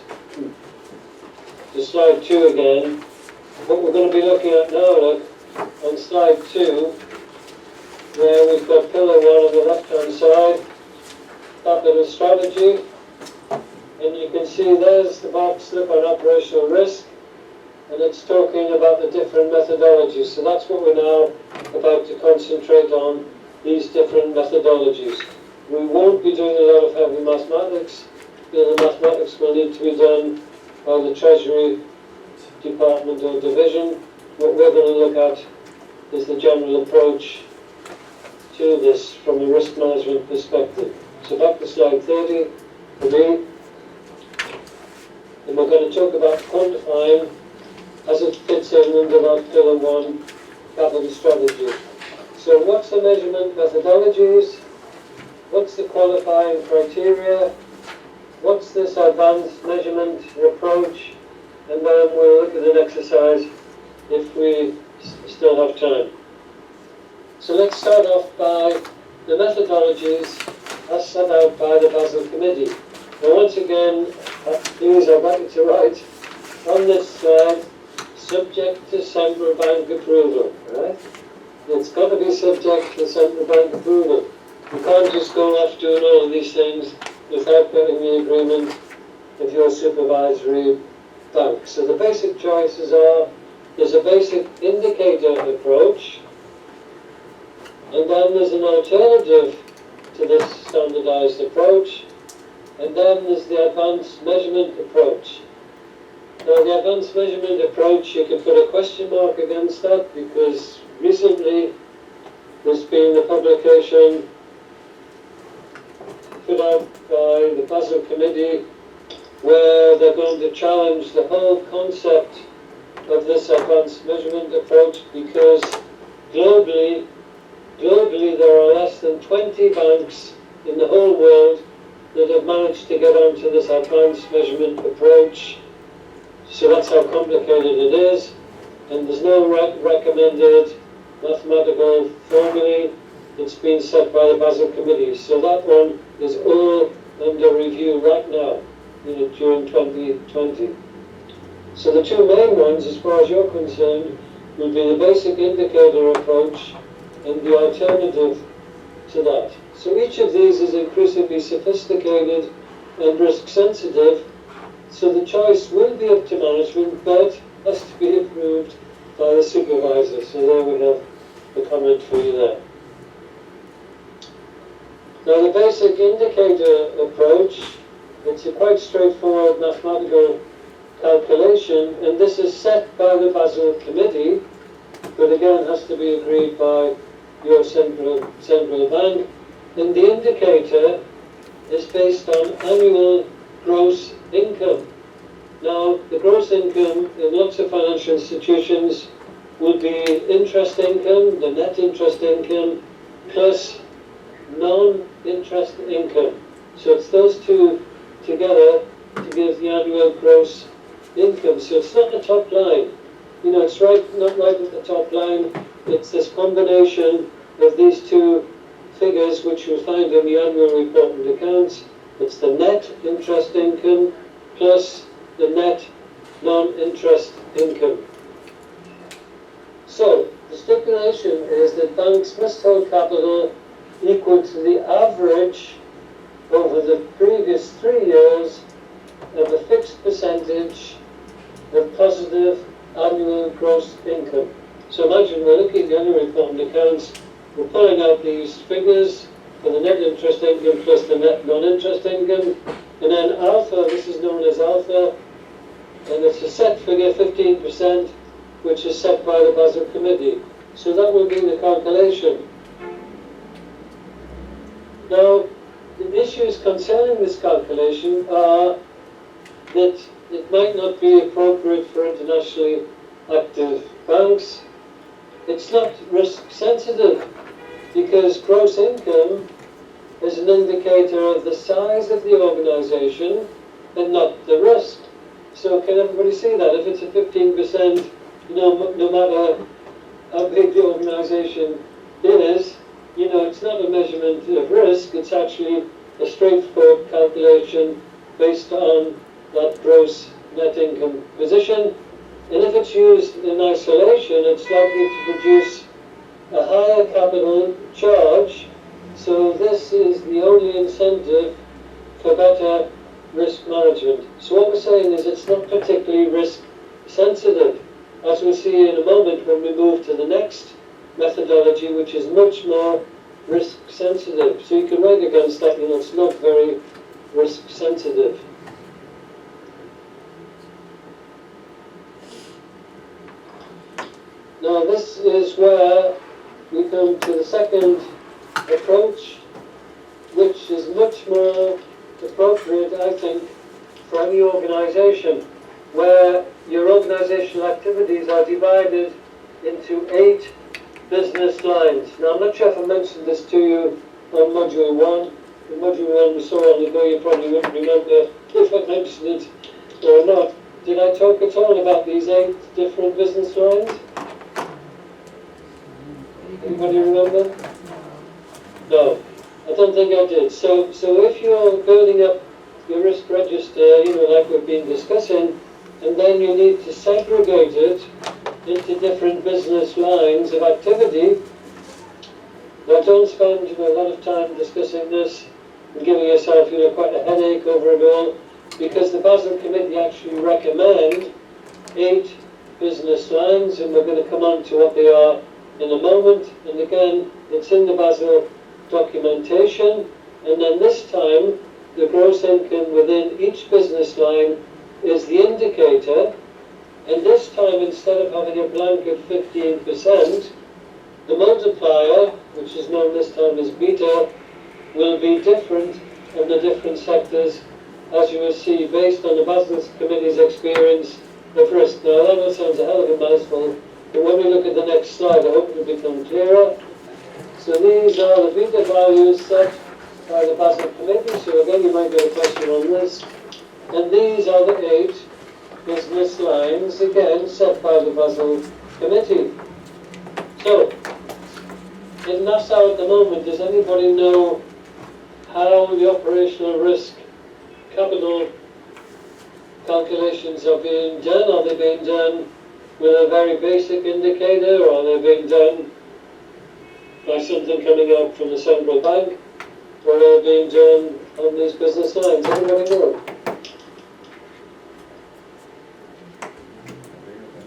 to slide 2 again, what we're going to be looking at now, look, on slide 2, where we've got pillar 1 on the left-hand side, capital strategy, and you can see there's the box, look, on operational risk, and it's talking about the different methodologies. So that's what we're now about to concentrate on, these different methodologies. We won't be doing a lot of heavy mathematics. The mathematics will need to be done by the Treasury Department or Division. What we're going to look at is the general approach to this from a risk management perspective. So back to slide 30 for me. And we're going to talk about quantifying as it fits in under that pillar 1 capital strategy. So what's the measurement methodologies? What's the qualifying criteria? What's this advanced measurement approach? And then we'll look at an exercise if we still have time. So let's start off by the methodologies as set out by the Basel Committee. Now once again, these are back to write on this slide, subject to central bank approval, right? It's got to be subject to central bank approval. You can't just go off doing all of these things without getting the agreement of your supervisory bank. So the basic choices are, there's a basic indicator approach, and then there's an alternative to this standardized approach, and then there's the advanced measurement approach. Now the advanced measurement approach, you can put a question mark against that, because recently there's been a publication put out by the Basel Committee where they're going to challenge the whole concept of this advanced measurement approach, because globally there are less than 20 banks in the whole world that have managed to get onto this advanced measurement approach. So that's how complicated it is, and there's no recommended mathematical formulae that's been set by the Basel Committee. So that one is all under review right now, during 2020. So the two main ones, as far as you're concerned, would be the basic indicator approach and the alternative to that. So each of these is increasingly sophisticated and risk sensitive, so the choice will be up to management, but has to be approved by the supervisor. So there we have the comment for you there. Now the basic indicator approach, it's a quite straightforward mathematical calculation, and this is set by the Basel Committee, but again has to be agreed by your central bank, and the indicator is based on annual gross income. Now, the gross income in lots of financial institutions will be interest income, the net interest income, plus non-interest income. So it's those two together to give the annual gross income. So it's not the top line. You know, it's not right at the top line. It's this combination of these two figures which you'll find in the annual report and accounts. It's the net interest income plus the net non-interest income. So, the stipulation is that banks must hold capital equal to the average over the previous 3 years of a fixed percentage of positive annual gross income. So imagine we're looking at the annual report and accounts, we're pulling out these figures for the net interest income plus the net non-interest income, and then alpha, this is known as alpha, and it's a set figure, 15%, which is set by the Basel Committee. So that will be the calculation. Now, the issues concerning this calculation are that it might not be appropriate for internationally active banks. It's not risk sensitive because gross income is an indicator of the size of the organization and not the risk. So can everybody see that? If it's a 15%, no matter how big the organization is, it's not a measurement of risk, it's actually a straightforward calculation based on that gross net income position. And if it's used in isolation, it's likely to produce a higher capital charge. So this is the only incentive for better risk management. So what we're saying is it's not particularly risk sensitive, as we'll see in a moment when we move to the next methodology, which is much more risk sensitive. So you can write against that, it's not very risk sensitive. Now this is where we come to the second approach, which is much more appropriate, I think, for any organization, where your organizational activities are divided into 8 business lines. Now, I'm not sure if I mentioned this to you on Module 1. In Module 1 we saw on the go, you probably wouldn't remember if I mentioned it or not. Did I talk at all about these 8 different business lines? Anybody remember? No, I don't think I did. So if you're building up your risk register, like we've been discussing, and then you need to segregate it into different business lines of activity. Now don't spend a lot of time discussing this and giving yourself quite a headache over it all, because the Basel Committee actually recommend 8 business lines, and we're going to come on to what they are in a moment. And again, it's in the Basel documentation, and then this time the gross income within each business line is the indicator, and this time instead of having a blanket 15%, the multiplier, which is known this time as beta, will be different in the different sectors, as you will see, based on the Basel Committee's experience of risk. Now that all sounds a hell of a mouthful, but when we look at the next slide, I hope it will become clearer. So these are the beta values set by the Basel Committee, so again you might get a question on this. And these are the 8 business lines, again, set by the Basel Committee. So, in Nassau at the moment, does anybody know how the operational risk capital calculations are being done? Are they being done with a very basic indicator, or are they being done by something coming out from the central bank, or are they being done on these business lines? Anybody know?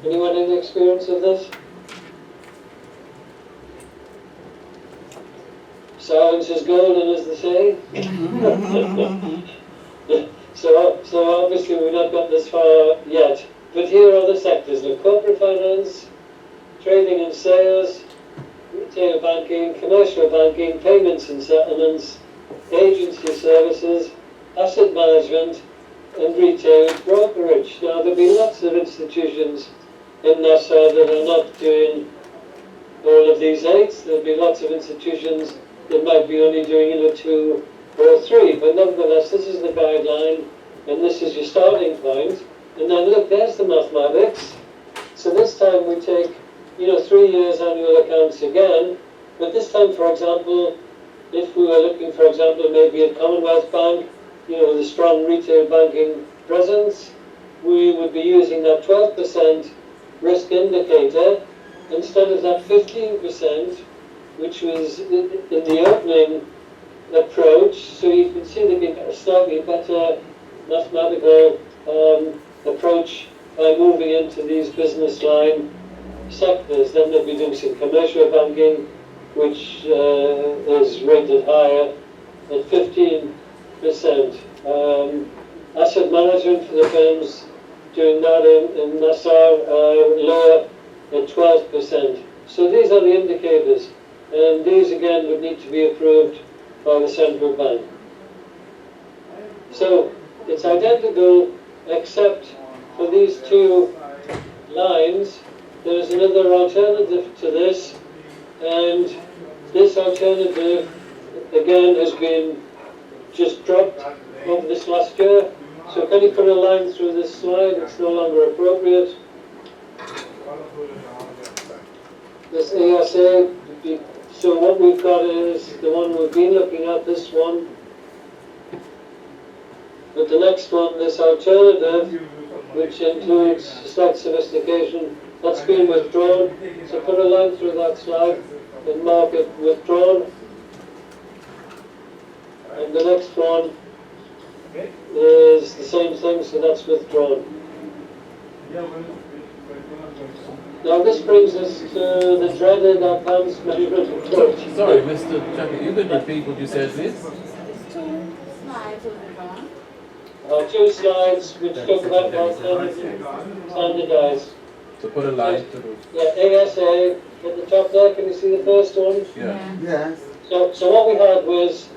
Anyone any experience of this? Silence is golden, as they say. So obviously we've not got this far yet. But here are the sectors: the corporate finance, trading and sales, retail banking, commercial banking, payments and settlements, agency services, asset management, and retail brokerage. Now there'll be lots of institutions in Nassau that are not doing all of these 8. There'll be lots of institutions that might be only doing 2 or 3, but nevertheless this is the guideline and this is your starting point. And then look, there's the mathematics. So this time we take 3 years annual accounts again, but this time, for example, if we were looking, for example, maybe at Commonwealth Bank, with a strong retail banking presence, we would be using that 12% risk indicator instead of that 15%, which was in the opening approach. So you can see there'd be a slightly better mathematical approach by moving into these business line sectors. Then they'll be doing some commercial banking, which is rated higher at 15%. Asset management for the firms doing that in Nassau lower at 12%. So these are the indicators, and these again would need to be approved by the central bank. So it's identical, except for these 2 lines. There is another alternative to this, and this alternative again has been just dropped over this last year. So can you put a line through this slide? It's no longer appropriate. This ASA, so what we've got is the one we've been looking at, this one. But the next one, this alternative, which includes slight sophistication, that's been withdrawn. So put a line through that slide and mark it withdrawn. And the next one is the same thing, so that's withdrawn. Now this brings us to the dreaded advanced measurement approach. Sorry, Mr. Jackie, you could repeat what you said, please? 2 slides withdrawn. 2 slides which talk about alternative standardized. So put a line to the... Yeah, ASA at the top there. Can you see the first one? Yeah. Yes. So what we had was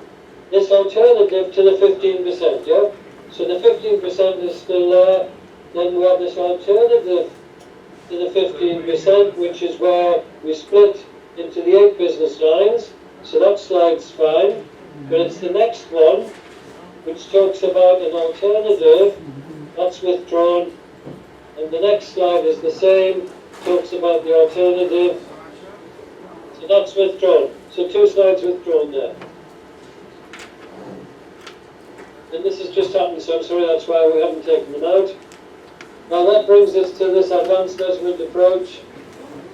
this alternative to the 15%, yeah? So the 15% is still there. Then we have this alternative to the 15%, which is where we split into the 8 business lines. So that slide's fine. But it's the next one, which talks about an alternative. That's withdrawn. And the next slide is the same, talks about the alternative. So that's withdrawn. So 2 slides withdrawn there. And this has just happened, so I'm sorry, that's why we haven't taken them out. Now that brings us to this advanced measurement approach.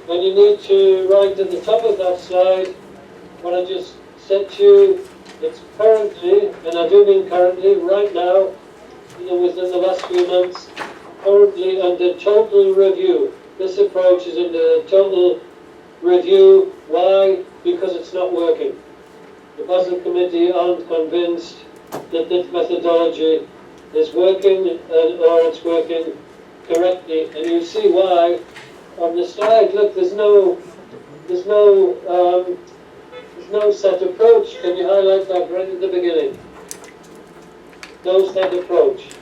And you need to write at the top of that slide what I just said to you. It's currently, and I do mean currently, right now, within the last few months, currently under total review. This approach is under total review. Why? Because it's not working. The Basel Committee aren't convinced that this methodology is working or it's working correctly. And you see why on the slide. Look, there's no set approach. Can you highlight that right at the beginning? No set approach.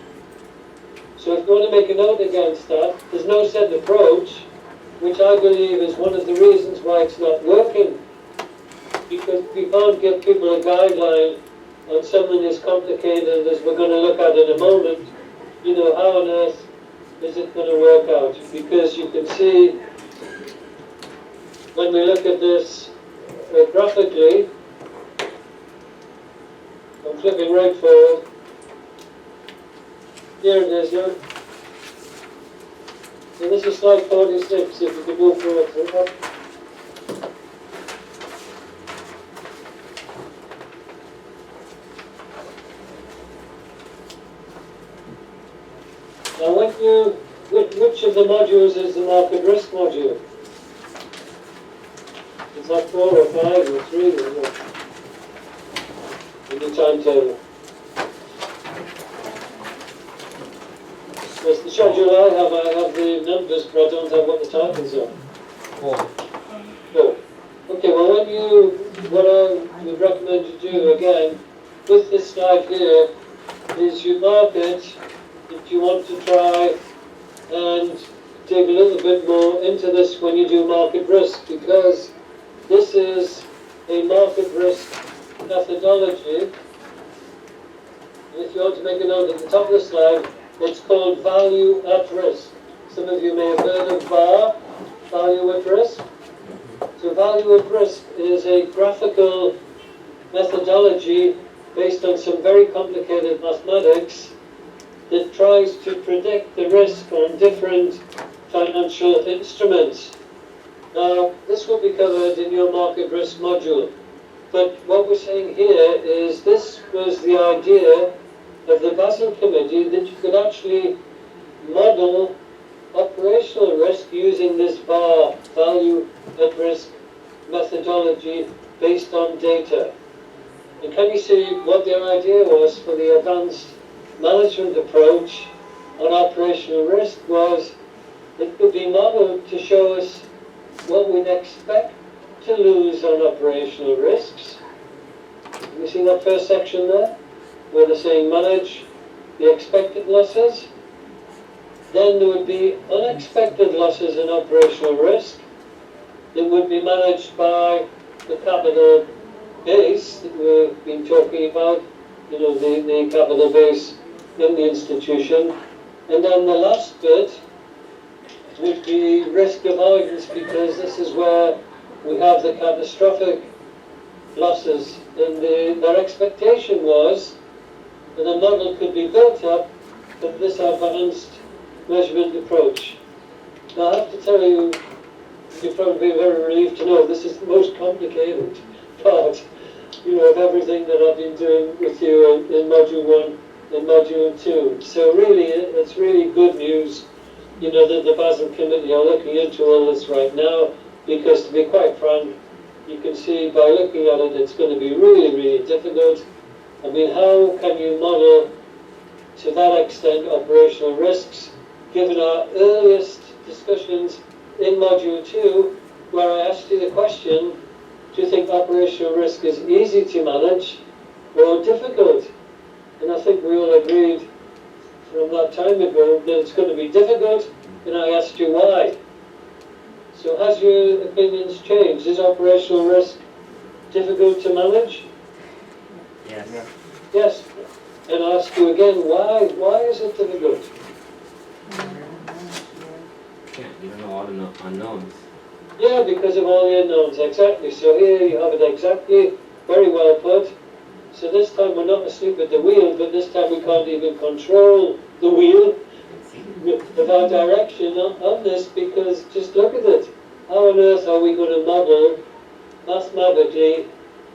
So if you want to make a note against that, there's no set approach, which I believe is one of the reasons why it's not working. Because we can't give people a guideline on something as complicated as we're going to look at in a moment. How on earth is it going to work out? Because you can see, when we look at this graphically, I'm flipping right forward. Here it is, yeah. So this is slide 46, if you could move forward. Now which of the modules is the market risk module? Is that 4 or 5 or 3 or what? In the timetable. Yes, the schedule I have the numbers, but I don't have what the titles are. Four. No. Okay, well what I would recommend you do again, with this slide here, is you mark it if you want to try and dig a little bit more into this when you do market risk, because this is a market risk methodology. And if you want to make a note at the top of the slide, it's called value at risk. Some of you may have heard of VAR, value at risk. So value at risk is a graphical methodology based on some very complicated mathematics that tries to predict the risk on different financial instruments. Now, this will be covered in your market risk module. But what we're saying here is this was the idea of the Basel Committee, that you could actually model operational risk using this VAR, value at risk methodology based on data. And can you see what their idea was for the advanced management approach on operational risk was it could be modeled to show us what we'd expect to lose on operational risks. You see that first section there, where they're saying manage the expected losses. Then there would be unexpected losses in operational risk that would be managed by the capital base that we've been talking about, the capital base in the institution. And then the last bit would be risk avoidance, because this is where we have the catastrophic losses. And their expectation was that a model could be built up with this advanced measurement approach. Now I have to tell you, you'll probably be very relieved to know this is the most complicated part, of everything that I've been doing with you in Module 1 and Module 2. So really, it's really good news, that the Basel Committee are looking into all this right now, because to be quite frank, you can see by looking at it, it's going to be really, really difficult. I mean, how can you model to that extent operational risks, given our earliest discussions in Module 2, where I asked you the question, do you think operational risk is easy to manage or difficult? And I think we all agreed from that time ago that it's going to be difficult, and I asked you why. So has your opinions changed? Is operational risk difficult to manage? Yes. Yes. And I ask you again, why? Why is it difficult? Yeah, you don't know all the unknowns. Yeah, because of all the unknowns, exactly. So here you have it exactly, very well put. So this time we're not asleep at the wheel, but this time we can't even control the wheel of our direction on this, because just look at it. How on earth are we going to model mathematically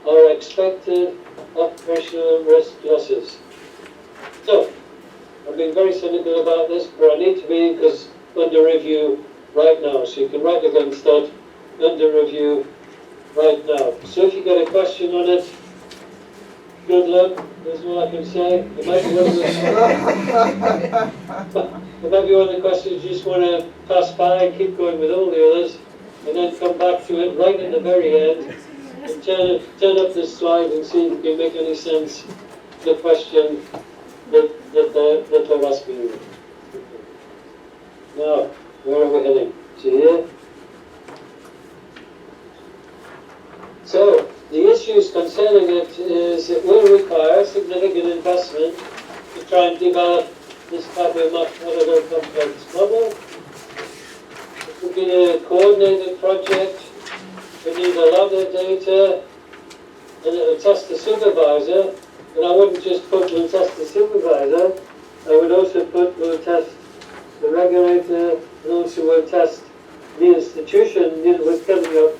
our expected operational risk losses? So, I'm being very cynical about this, but I need to be, because under review right now. So you can write against that, under review right now. So if you get a question on it, good luck. That's all I can say. It might be one of the questions you just want to pass by and keep going with all the others, and then come back to it right at the very end and turn up this slide and see if you can make any sense of the question that they're asking you. Now, where are we heading? To here? So, the issues concerning it is it will require significant investment to try and develop this type of mathematical complex model. It will be a coordinated project. We need a lot of data, and it will test the supervisor. And I wouldn't just put will test the supervisor, I would also put will test the regulator, and also will test the institution that was coming up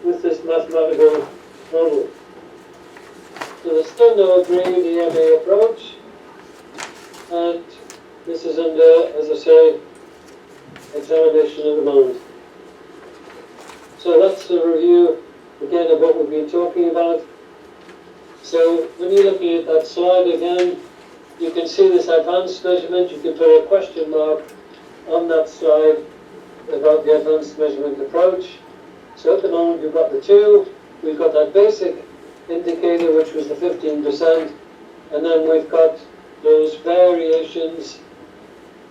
with this mathematical model. So there's still no agreed EMA approach, and this is under, as I say, examination at the moment. So that's the review, again, of what we've been talking about. So when you're looking at that slide again, you can see this advanced measurement. You can put a question mark on that slide about the advanced measurement approach. So at the moment we've got the two, we've got that basic indicator which was the 15%, and then we've got those variations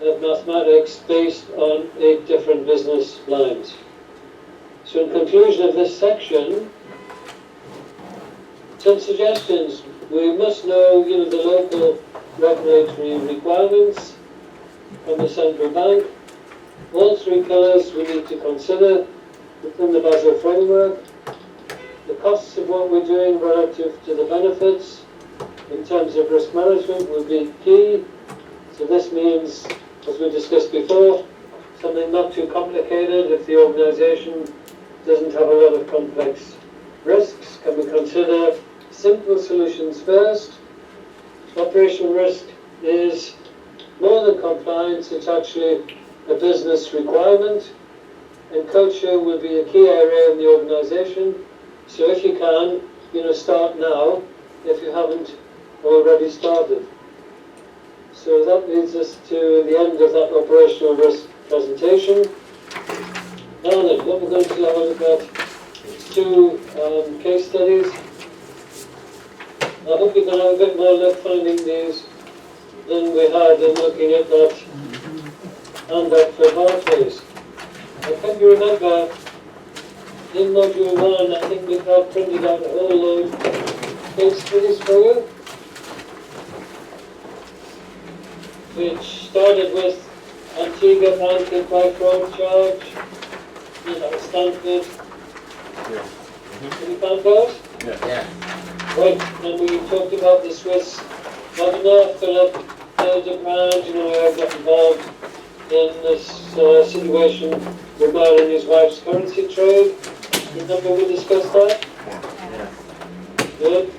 of mathematics based on 8 different business lines. So in conclusion of this section, some suggestions. We must know, the local regulatory requirements from the central bank. All 3 pillars we need to consider within the Basel framework. The costs of what we're doing relative to the benefits in terms of risk management will be key. So this means, as we discussed before, something not too complicated. If the organization doesn't have a lot of complex risks, can we consider simple solutions first? Operational risk is more than compliance, it's actually a business requirement, and culture will be a key area in the organization. So if you can, start now if you haven't already started. So that leads us to the end of that operational risk presentation. Now then, what we're going to have a look at is 2 case studies. I hope you can have a bit more luck finding these than we had in looking at that handout for Barclays. I think you remember in module 1, I think we had printed out a whole load of case studies for you, which started with Antigua Bank by fraud charge, Stanford. Yeah. Have you found those? Yeah. Right, and we talked about the Swiss governor, Philip Hildebrand, who got involved in this situation regarding his wife's currency trade. Remember we discussed that? Yeah. Good.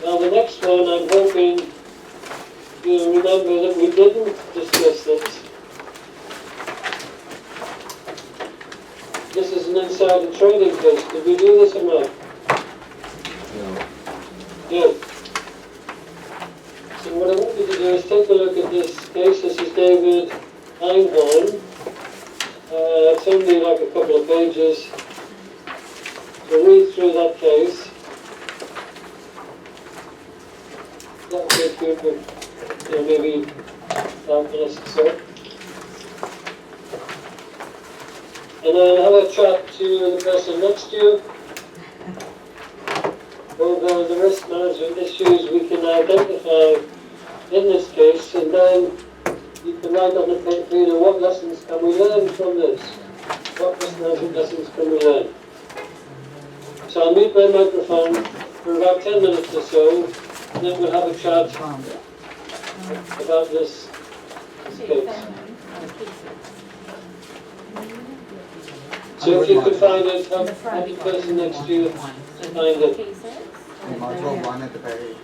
Now the next one, I'm hoping you remember that we didn't discuss this. This is an insider trading case. Did we do this or not? No. Good. So what I want you to do is take a look at this case. This is David Einhorn. It's only like a couple of pages. So read through that case. That will take you maybe 5 minutes or so. And then have a chat to the person next to you over the risk management issues we can identify in this case, and then you can write on the paper, what lessons can we learn from this? What risk management lessons can we learn? So I'll mute my microphone for about 10 minutes or so, and then we'll have a chat about this case. So if you could find it, have the person next to you find it. Module 1 at the very.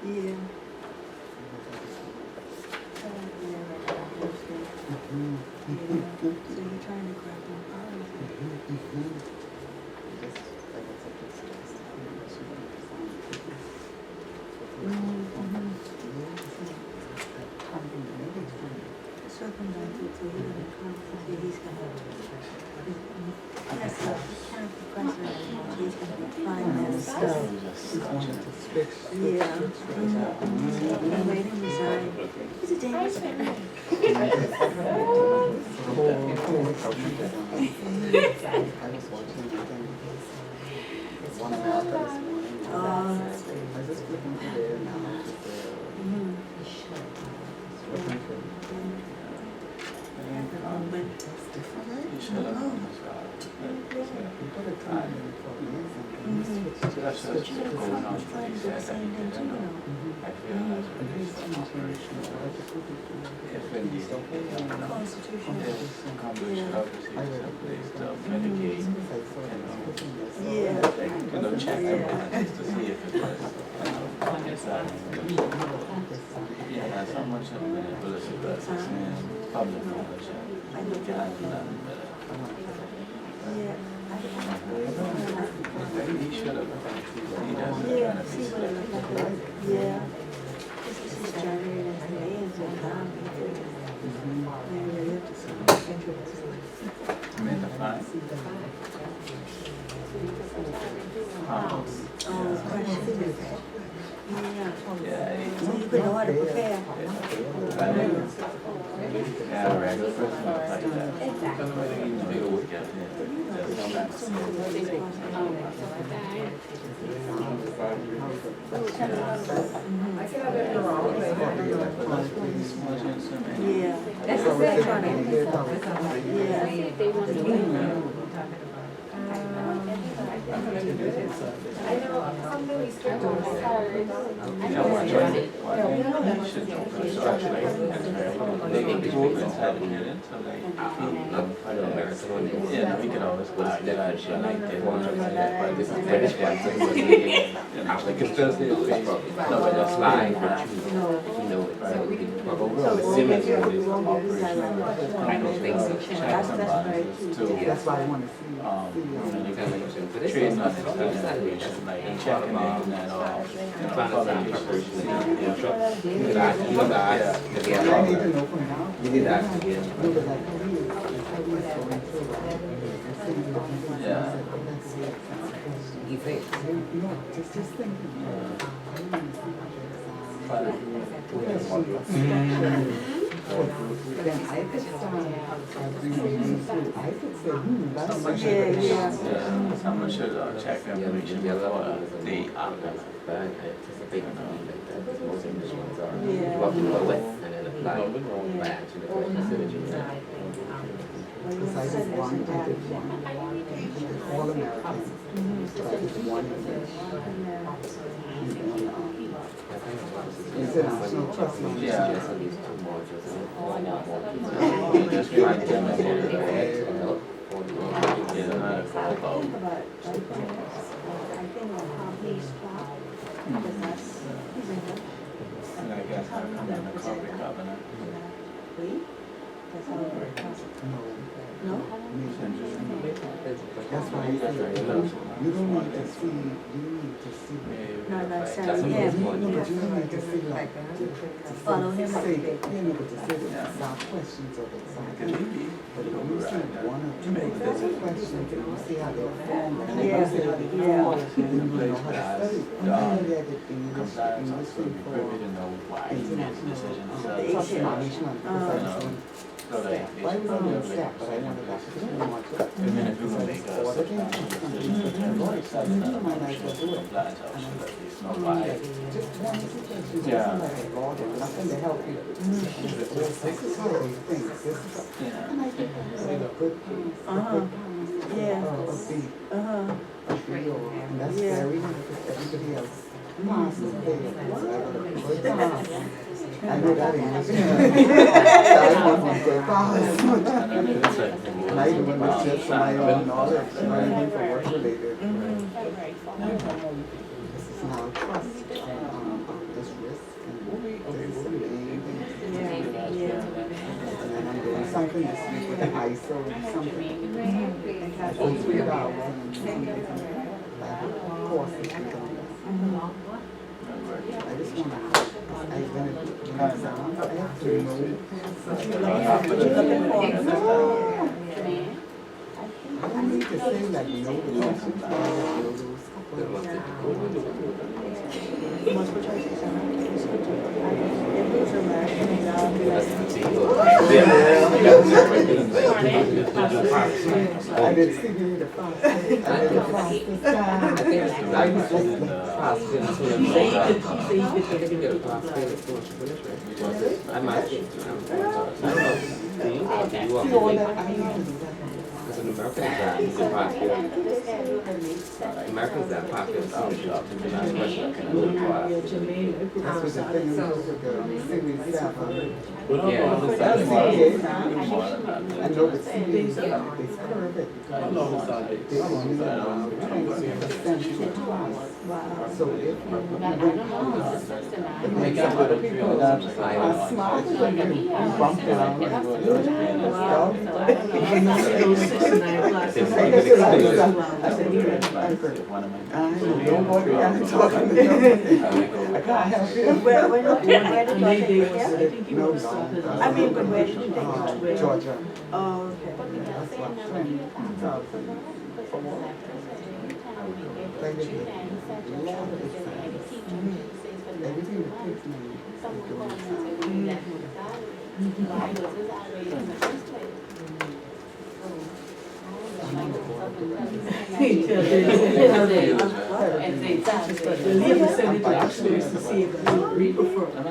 Yeah. So you're trying to grab more policy. Circumvented, so he's gonna come, so he's gonna, yes, so he can't be president anymore, so he's gonna be prime minister. Yeah. He made him resign. He's a dangerous man. One America this morning. I was just flipping through there now. You should have done this, people are trying to that's just going on for these guys. I feel that's what it is. If indeed, accomplished purposes in place to mitigate, check the balance to see if it was, that's how much of manipulative versus public knowledge. He should have. He doesn't. Yeah, see what it looks like. Yeah. This is generated as the AIDS and down. I mean, the fine. Oh, questions. Yeah. Yeah. So you could know how to prepare. Yeah, right. The first one like that. You know, you always get there. There's no matter. Yeah. That's the thing. Yeah. I know something we skipped on the card. Yeah, we can always go to that shit like that. But this is British one, so like it's Thursday, no, but that's lying, but you know it. So we can probably Simmons for this operation. I don't think so. That's very cute. That's why I want to see. Trading on intelligence, like checking in and all. I need to know from now. You need to ask again. Yeah. You think? No, just thinking. Then I could start I could say, that's Someone should check information before they But I anticipate it to be like that, because most English ones are, you have to know it and then apply it by actually the first synergy. because I did one, all American, but I did one international trust fund. Yeah. Just at least 2 modules and then 4 more. Just try to get them in To there. help. Yeah, they're not about. I think of how he's taught, because that's, he's in the, And I guess I'll come in the corporate governor. wait, that's how it was. No? That's why I say, you don't need to see, you need to see. No, no, That's sorry, a yeah. good one. No, but you don't need to see like, Follow him. say that, you know, but to say that without questions of exactly. But if you see one or two questions, and you see how they're formed, and then you see how they form, then you know how to study. I'm only at the English for international trust management, because I just went why was I on staff, but I wanted that to do much. And then if you're gonna make So the thing is, you might not well do it. Just one or two questions, Yeah. nothing to help you. This is how they think, this is, and I think that's a good, Yeah. and that's very good because everybody else passes there. I know that English. I want to go fast. And I even when it's just for my own knowledge, not even for work related. This is now trust, this movie? Okay, movie. And then I'm doing something this week with the ISO and something. Only $3 and something. I have a course this week on that. I just want to help. I'm going to do exams. I have to know. I need to say like no to questions. Multiple choice examination. If it's a math exam, I did figure the fast. I did the fastest time. I was like I'm asking. I don't know. Do you? you know that I need to do that. It's an American exam. You can pass it. Americans that pass it. Last question. That's what the thing is with the series 7. Yeah. That's CA. I know the CA is perfect. They only allow 20% to class. So if you make some other people are smart, you bump down and nobody I'm talking to. I can't help it. where did you take it? No, I mean, but where did you take it? Georgia. Oh, okay. That's what 20,000. Like they did. Everything that takes money.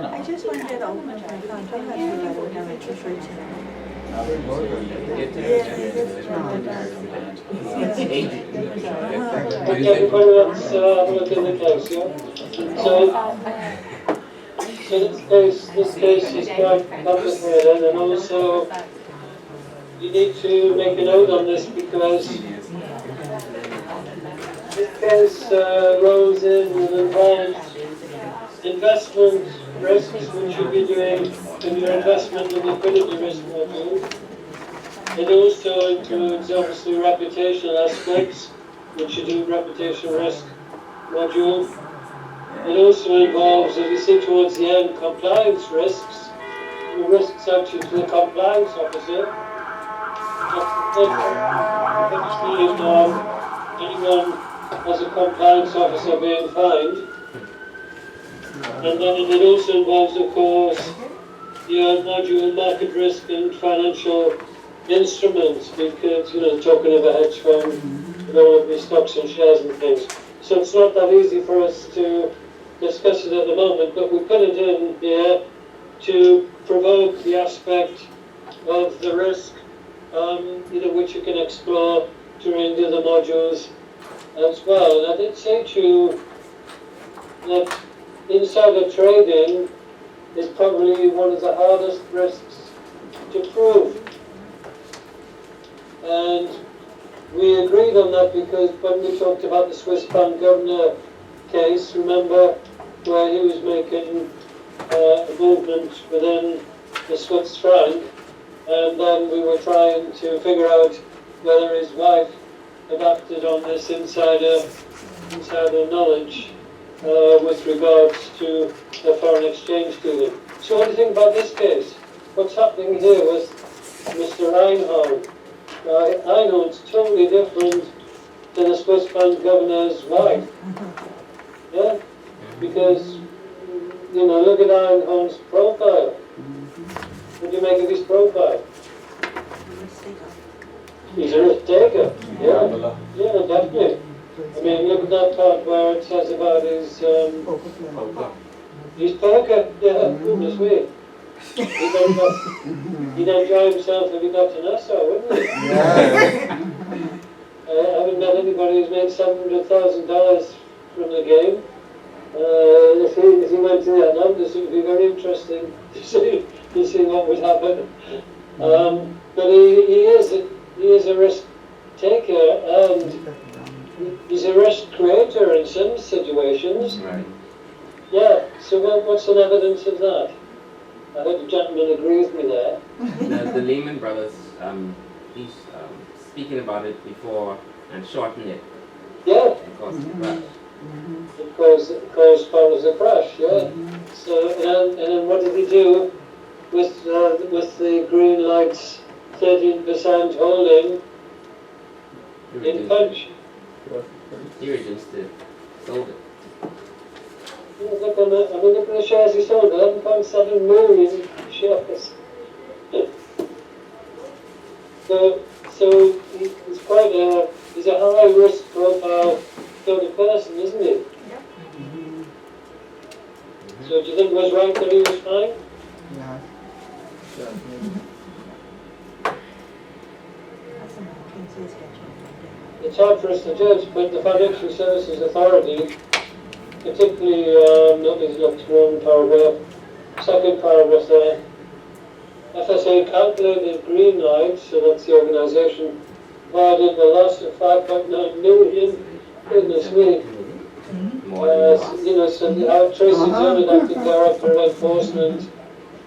I just want to get open my account. I have to have interest rates in it. Everybody else have a look in the case, yeah? So this case is quite complicated, and also you need to make a note on this because this case rolls in with advanced investment risks, which you'll be doing in your investment and liquidity risk module. It also includes obviously reputational aspects, which you do reputation risk module. It also involves, as you see towards the end, compliance risks, the risks actually to the compliance officer. Anyone as a compliance officer being fined. And then it also involves, of course, your module market risk and financial instruments, because, talking of a hedge fund, you don't want to be stocks and shares and things. So it's not that easy for us to discuss it at the moment, but we put it in here to provoke the aspect of the risk, which you can explore during the other modules as well. And I did say to you that insider trading is probably one of the hardest risks to prove. And we agreed on that because when we talked about the Swiss bank governor case, remember, where he was making a movement within the Swiss franc, and then we were trying to figure out whether his wife had acted on this insider knowledge with regards to the foreign exchange dealing. So what do you think about this case? What's happening here with Mr. Einhorn? Einhorn's totally different to the Swiss bank governor's wife. Yeah? Because, look at Einhorn's profile. What do you make of his profile? He's a risk taker. Yeah, definitely. I mean, look at that part where it says about his poker. Yeah, goodness me. He'd enjoy himself if he got to Nassau, wouldn't he? Yeah. I haven't met anybody who's made $700,000 from the game. If he went to the Atlantis, it would be very interesting to see what would happen. But he is a risk taker, and he's a risk creator in some situations. Right. Yeah, so what's some evidence of that? I hope the gentleman agrees with me there. The Lehman Brothers, he's speaking about it before and shorten it. Yeah, It caused the crash. it causes a crash, yeah. So, and then what did he do with the green lights 13% holding in punch? He reduced it, sold it. Look at the shares he sold, 11.7 million shares. So he's a high risk profile sort of person, isn't he? So do you think it was right that he was fine? Yeah. That's a McKinsey schedule. It's hard for us to judge, but the Financial Services Authority, particularly, nobody's looked one paragraph, second paragraph there, FSA calculated green lights, so that's the organisation, provided a loss of 5.9 million. Goodness me. More than loss. So Tracy Zimmerman, acting director of enforcement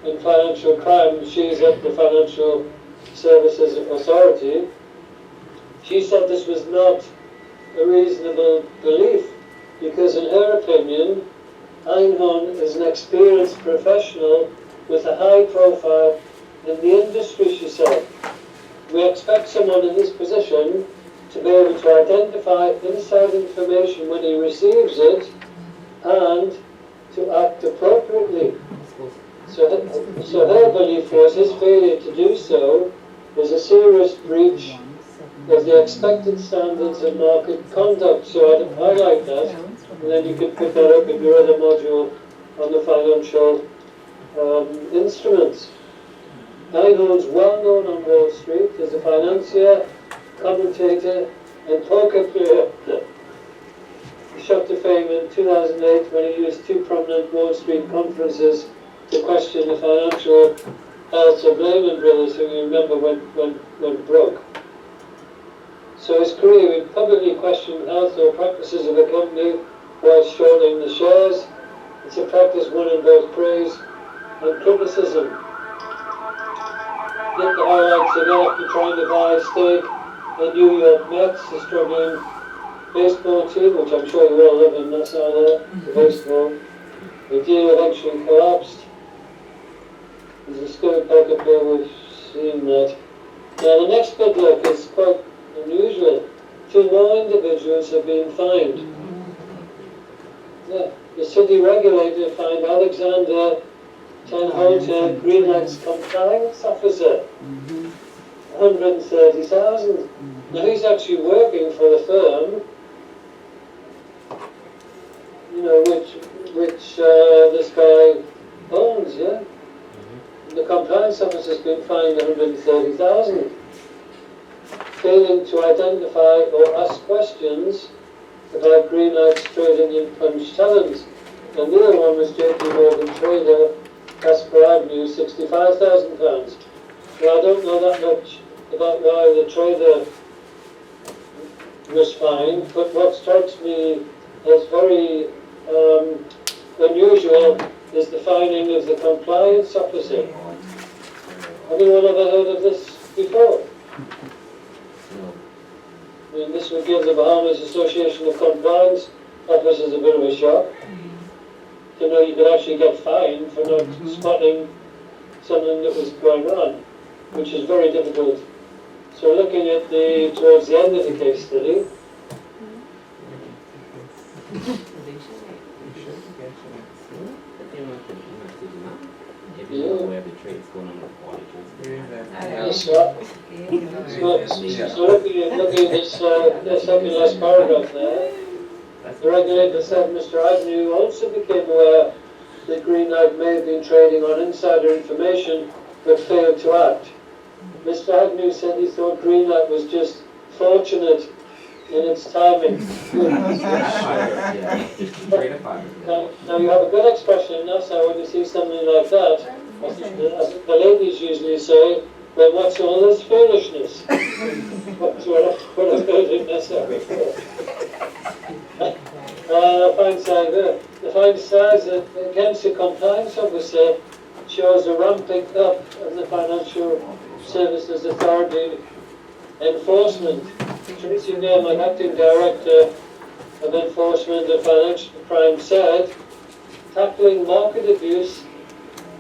and financial crime, she's at the Financial Services Authority. She said this was not a reasonable belief because, in her opinion, Einhorn is an experienced professional with a high profile in the industry, she said. We expect someone in this position to be able to identify inside information when he receives it and to act appropriately. So her belief was his failure to do so was a serious breach of the expected standards of market conduct. So I'd highlight that, and then you could pick that up in your other module on the financial instruments. Einhorn's well known on Wall Street as a financier, commentator, and poker player. He shot to fame in 2008 when he used two prominent Wall Street conferences to question the financial health of Lehman Brothers, who you remember went broke. So his career, he publicly questioned health or practices of a company while shorting the shares. It's a practice one in both praise and criticism. Get the highlights again after trying to buy a stake in New York Mets, the struggling baseball team, which I'm sure you all live in Nassau there, the baseball. The deal eventually collapsed. There's a skilled poker player, we've seen that. Now the next big look is quite unusual. 2 more individuals have been fined. Yeah, the city regulator fined Alexander Ten Holte, Greenlight's compliance officer, 130,000. Now he's actually working for the firm, which this guy owns, yeah? The compliance officer's been fined 130,000, failing to identify or ask questions about Greenlight's trading in punch talent. And the other one was JP Morgan trader Casper Avenue, £65,000. Now I don't know that much about why the trader was fined, but what strikes me as very unusual is the fining of the compliance officer. Anyone ever heard of this before? I mean, this would give the Bahamas Association of Compliance Officers a bit of a shock. To know you could actually get fined for not spotting something that was going on, which is very difficult. So looking at towards the end of the case study, If you know where the trade's going on with auditors. so looking at this second last paragraph there, the regulator said Mr. Agnew also became aware that Greenlight may have been trading on insider information but failed to act. Mr. Agnew said he thought Greenlight was just fortunate in its timing. Now you have a good expression in Nassau when you see something like that. As the ladies usually say, well, what's all this foolishness? That's what I've heard in Nassau before. Fine side, the find says that against the compliance officer shows a ramping up of the Financial Services Authority enforcement. Tracy Newman, Acting Director of Enforcement of Financial Crime, said, tackling market abuse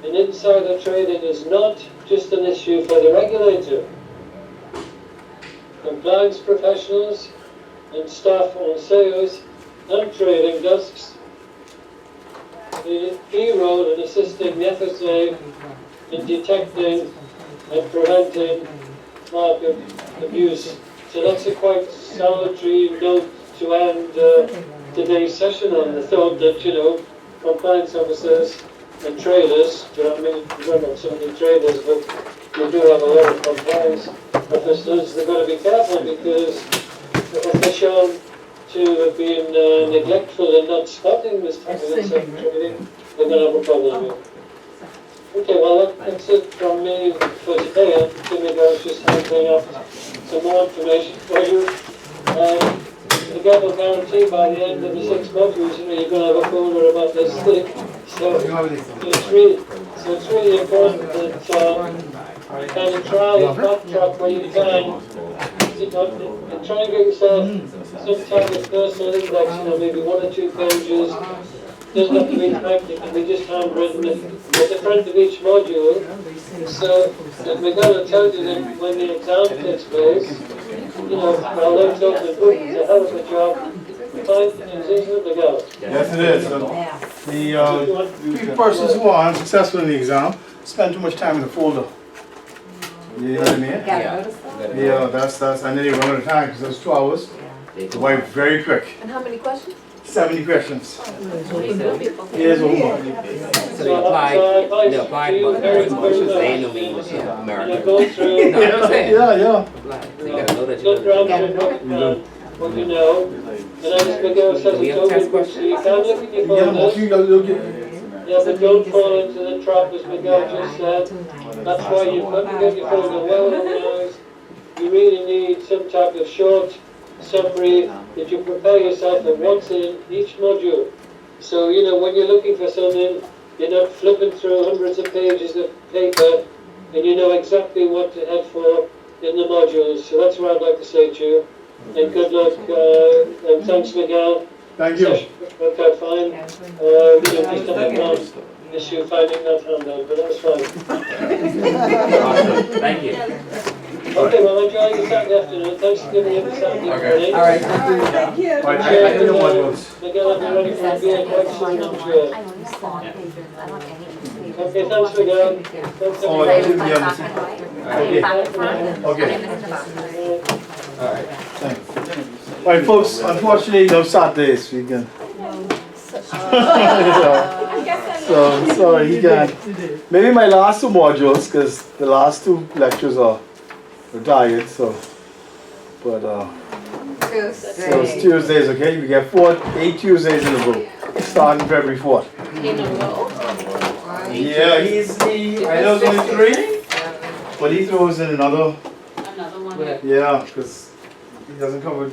and insider trading is not just an issue for the regulator. Compliance professionals and staff on sales and trading desks play a key role in assisting the FSA in detecting and preventing market abuse. So that's a quite salutary note to end today's session on. The thought that, you know, compliance officers and traders, you know what I mean, we don't have so many traders, but we do have a lot of compliance officers. They've got to be careful because if they're shown to have been neglectful and not spotting this type of insider trading, they're going to have a problem here. Okay, well that's it from me for today. I'm going to go just handing up some more information for you. Again, I'll guarantee by the end of the 6 modules, you know, you're going to have a folder about this thick. So it's really important that you kind of try and backtrack where you can. You know, and try and get yourself some type of personal index, you know, maybe 1 or 2 pages. Doesn't have to be typed, it can be just handwritten at the front of each module. So that we're going to tell you that when the exam takes place, you know, although it's open book, it's a hell of a job. Isn't it, Miguel? Yes, it is. The few persons who are unsuccessful in the exam spend too much time in the folder. You know what I mean? Yeah, that's, and then you run out of time because those 2 hours. It went very quick. And how many questions? 70 questions. Here's homework. So they applied motions, they know me was American. No, you know what I'm saying? Yeah. So you gotta know that Look around and what you know. And as Miguel says, it's open book, so you can look at your folders. Yeah, but don't fall into the trap, as Miguel just said. That's why you've got to get your folder well organized. You really need some type of short summary that you prepare yourself on what's in each module. So, you know, when you're looking for something, you're not flipping through hundreds of pages of paper and you know exactly what to head for in the modules. So that's what I'd like to say to you. And good luck, and thanks, Miguel. Thank you. Worked out fine. We just had one issue finding that handout, but that's fine. Awesome. Thank you. Okay, well, enjoy your Saturday afternoon. Thanks for giving me the Saturday morning. All right, thank you. All right, I know what was. Miguel, I'll be ready for a beer quite soon, I'm sure. Okay, thanks, Miguel. Thanks, Oh, everybody. it should be on the Okay. All right. Thanks. All right, folks. Unfortunately, no Saturdays. We can. So sorry, you can. Maybe my last 2 modules, because the last 2 lectures are retired. So, but so it's Tuesdays, okay? We get 8 Tuesdays in a row, starting February 4th. In a row? Yeah, I know there's only 3, but he throws in another one. Yeah, because he doesn't cover.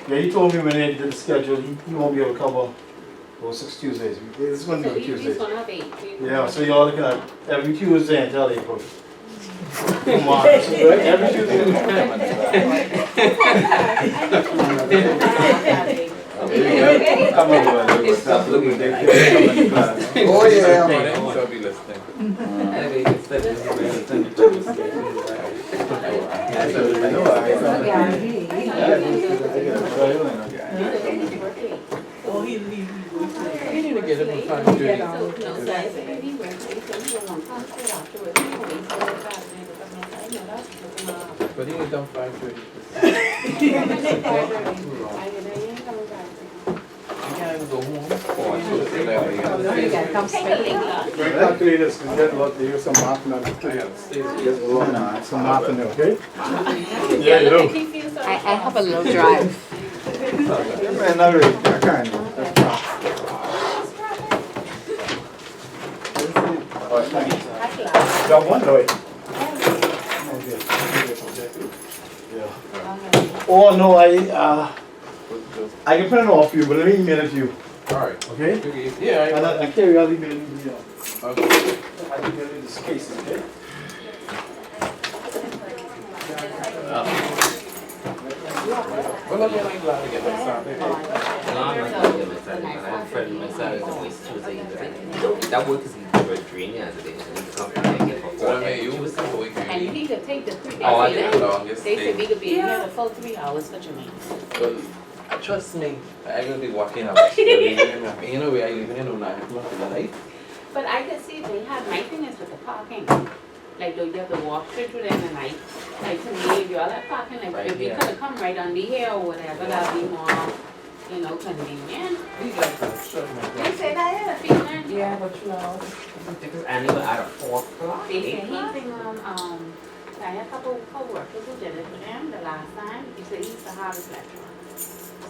Yeah, he told me when they did the schedule, he won't be able to cover those 6 Tuesdays. It's going to be Tuesdays. Yeah, so you're looking at every Tuesday until April. Come on, every Tuesday. Come over, stop looking at Oh, yeah. So be listening. You need to get him a time to do it. But he was done 5:30. You can't even go home. Right, calculators can get a lot, there's some math in there. Some math in there, okay? Yeah, you do. I have a little drive. Man, not really, I can't. All right, thanks. Got one, though. Yeah. Oh, no, I can print it off for you, but let me email it to you. Alright. Okay? Yeah, And I carry all email in here. okay. I email in this case, okay? Well, again, I'm glad to get that started. No, I'm not gonna get my salary, but I have a friend in my salary that always Tuesday. He's like, that work is very draining as it is. I need to come and get for So, I 4 mean, you was Tuesday. going And to he could take the 3 days. Oh, I They did. said- the longest They said we day. could be in here the full 3 hours for Jermaine. Well, trust me, I'm going to be walking out. You know, I live in 9 o'clock in the night. But I could see they have, my thing is with the parking. Like, though you have to walk through them the night. Like, to me, if you all have parking, like, Right if you here. could have come right under here or whatever, that'd be more, you know, convenient. These guys are shut my They said I had a feeling. Yeah, but you know, Because annual out of 4 o'clock, They 8 said o'clock. he's I had a couple co-workers who did it for them the last time. He said he's the hardest lecturer.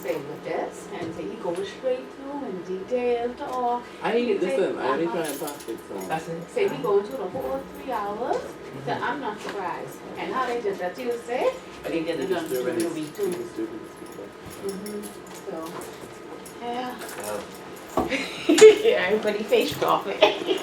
Say with this, and say he goes straight through and detail to all. listen, I only try and pass it, so. That's it. Say we going through the whole 3 hours. So I'm not surprised. And how they did that Tuesday, they did it on Tuesday the week too. So, yeah. Well, Yeah, everybody face dropping.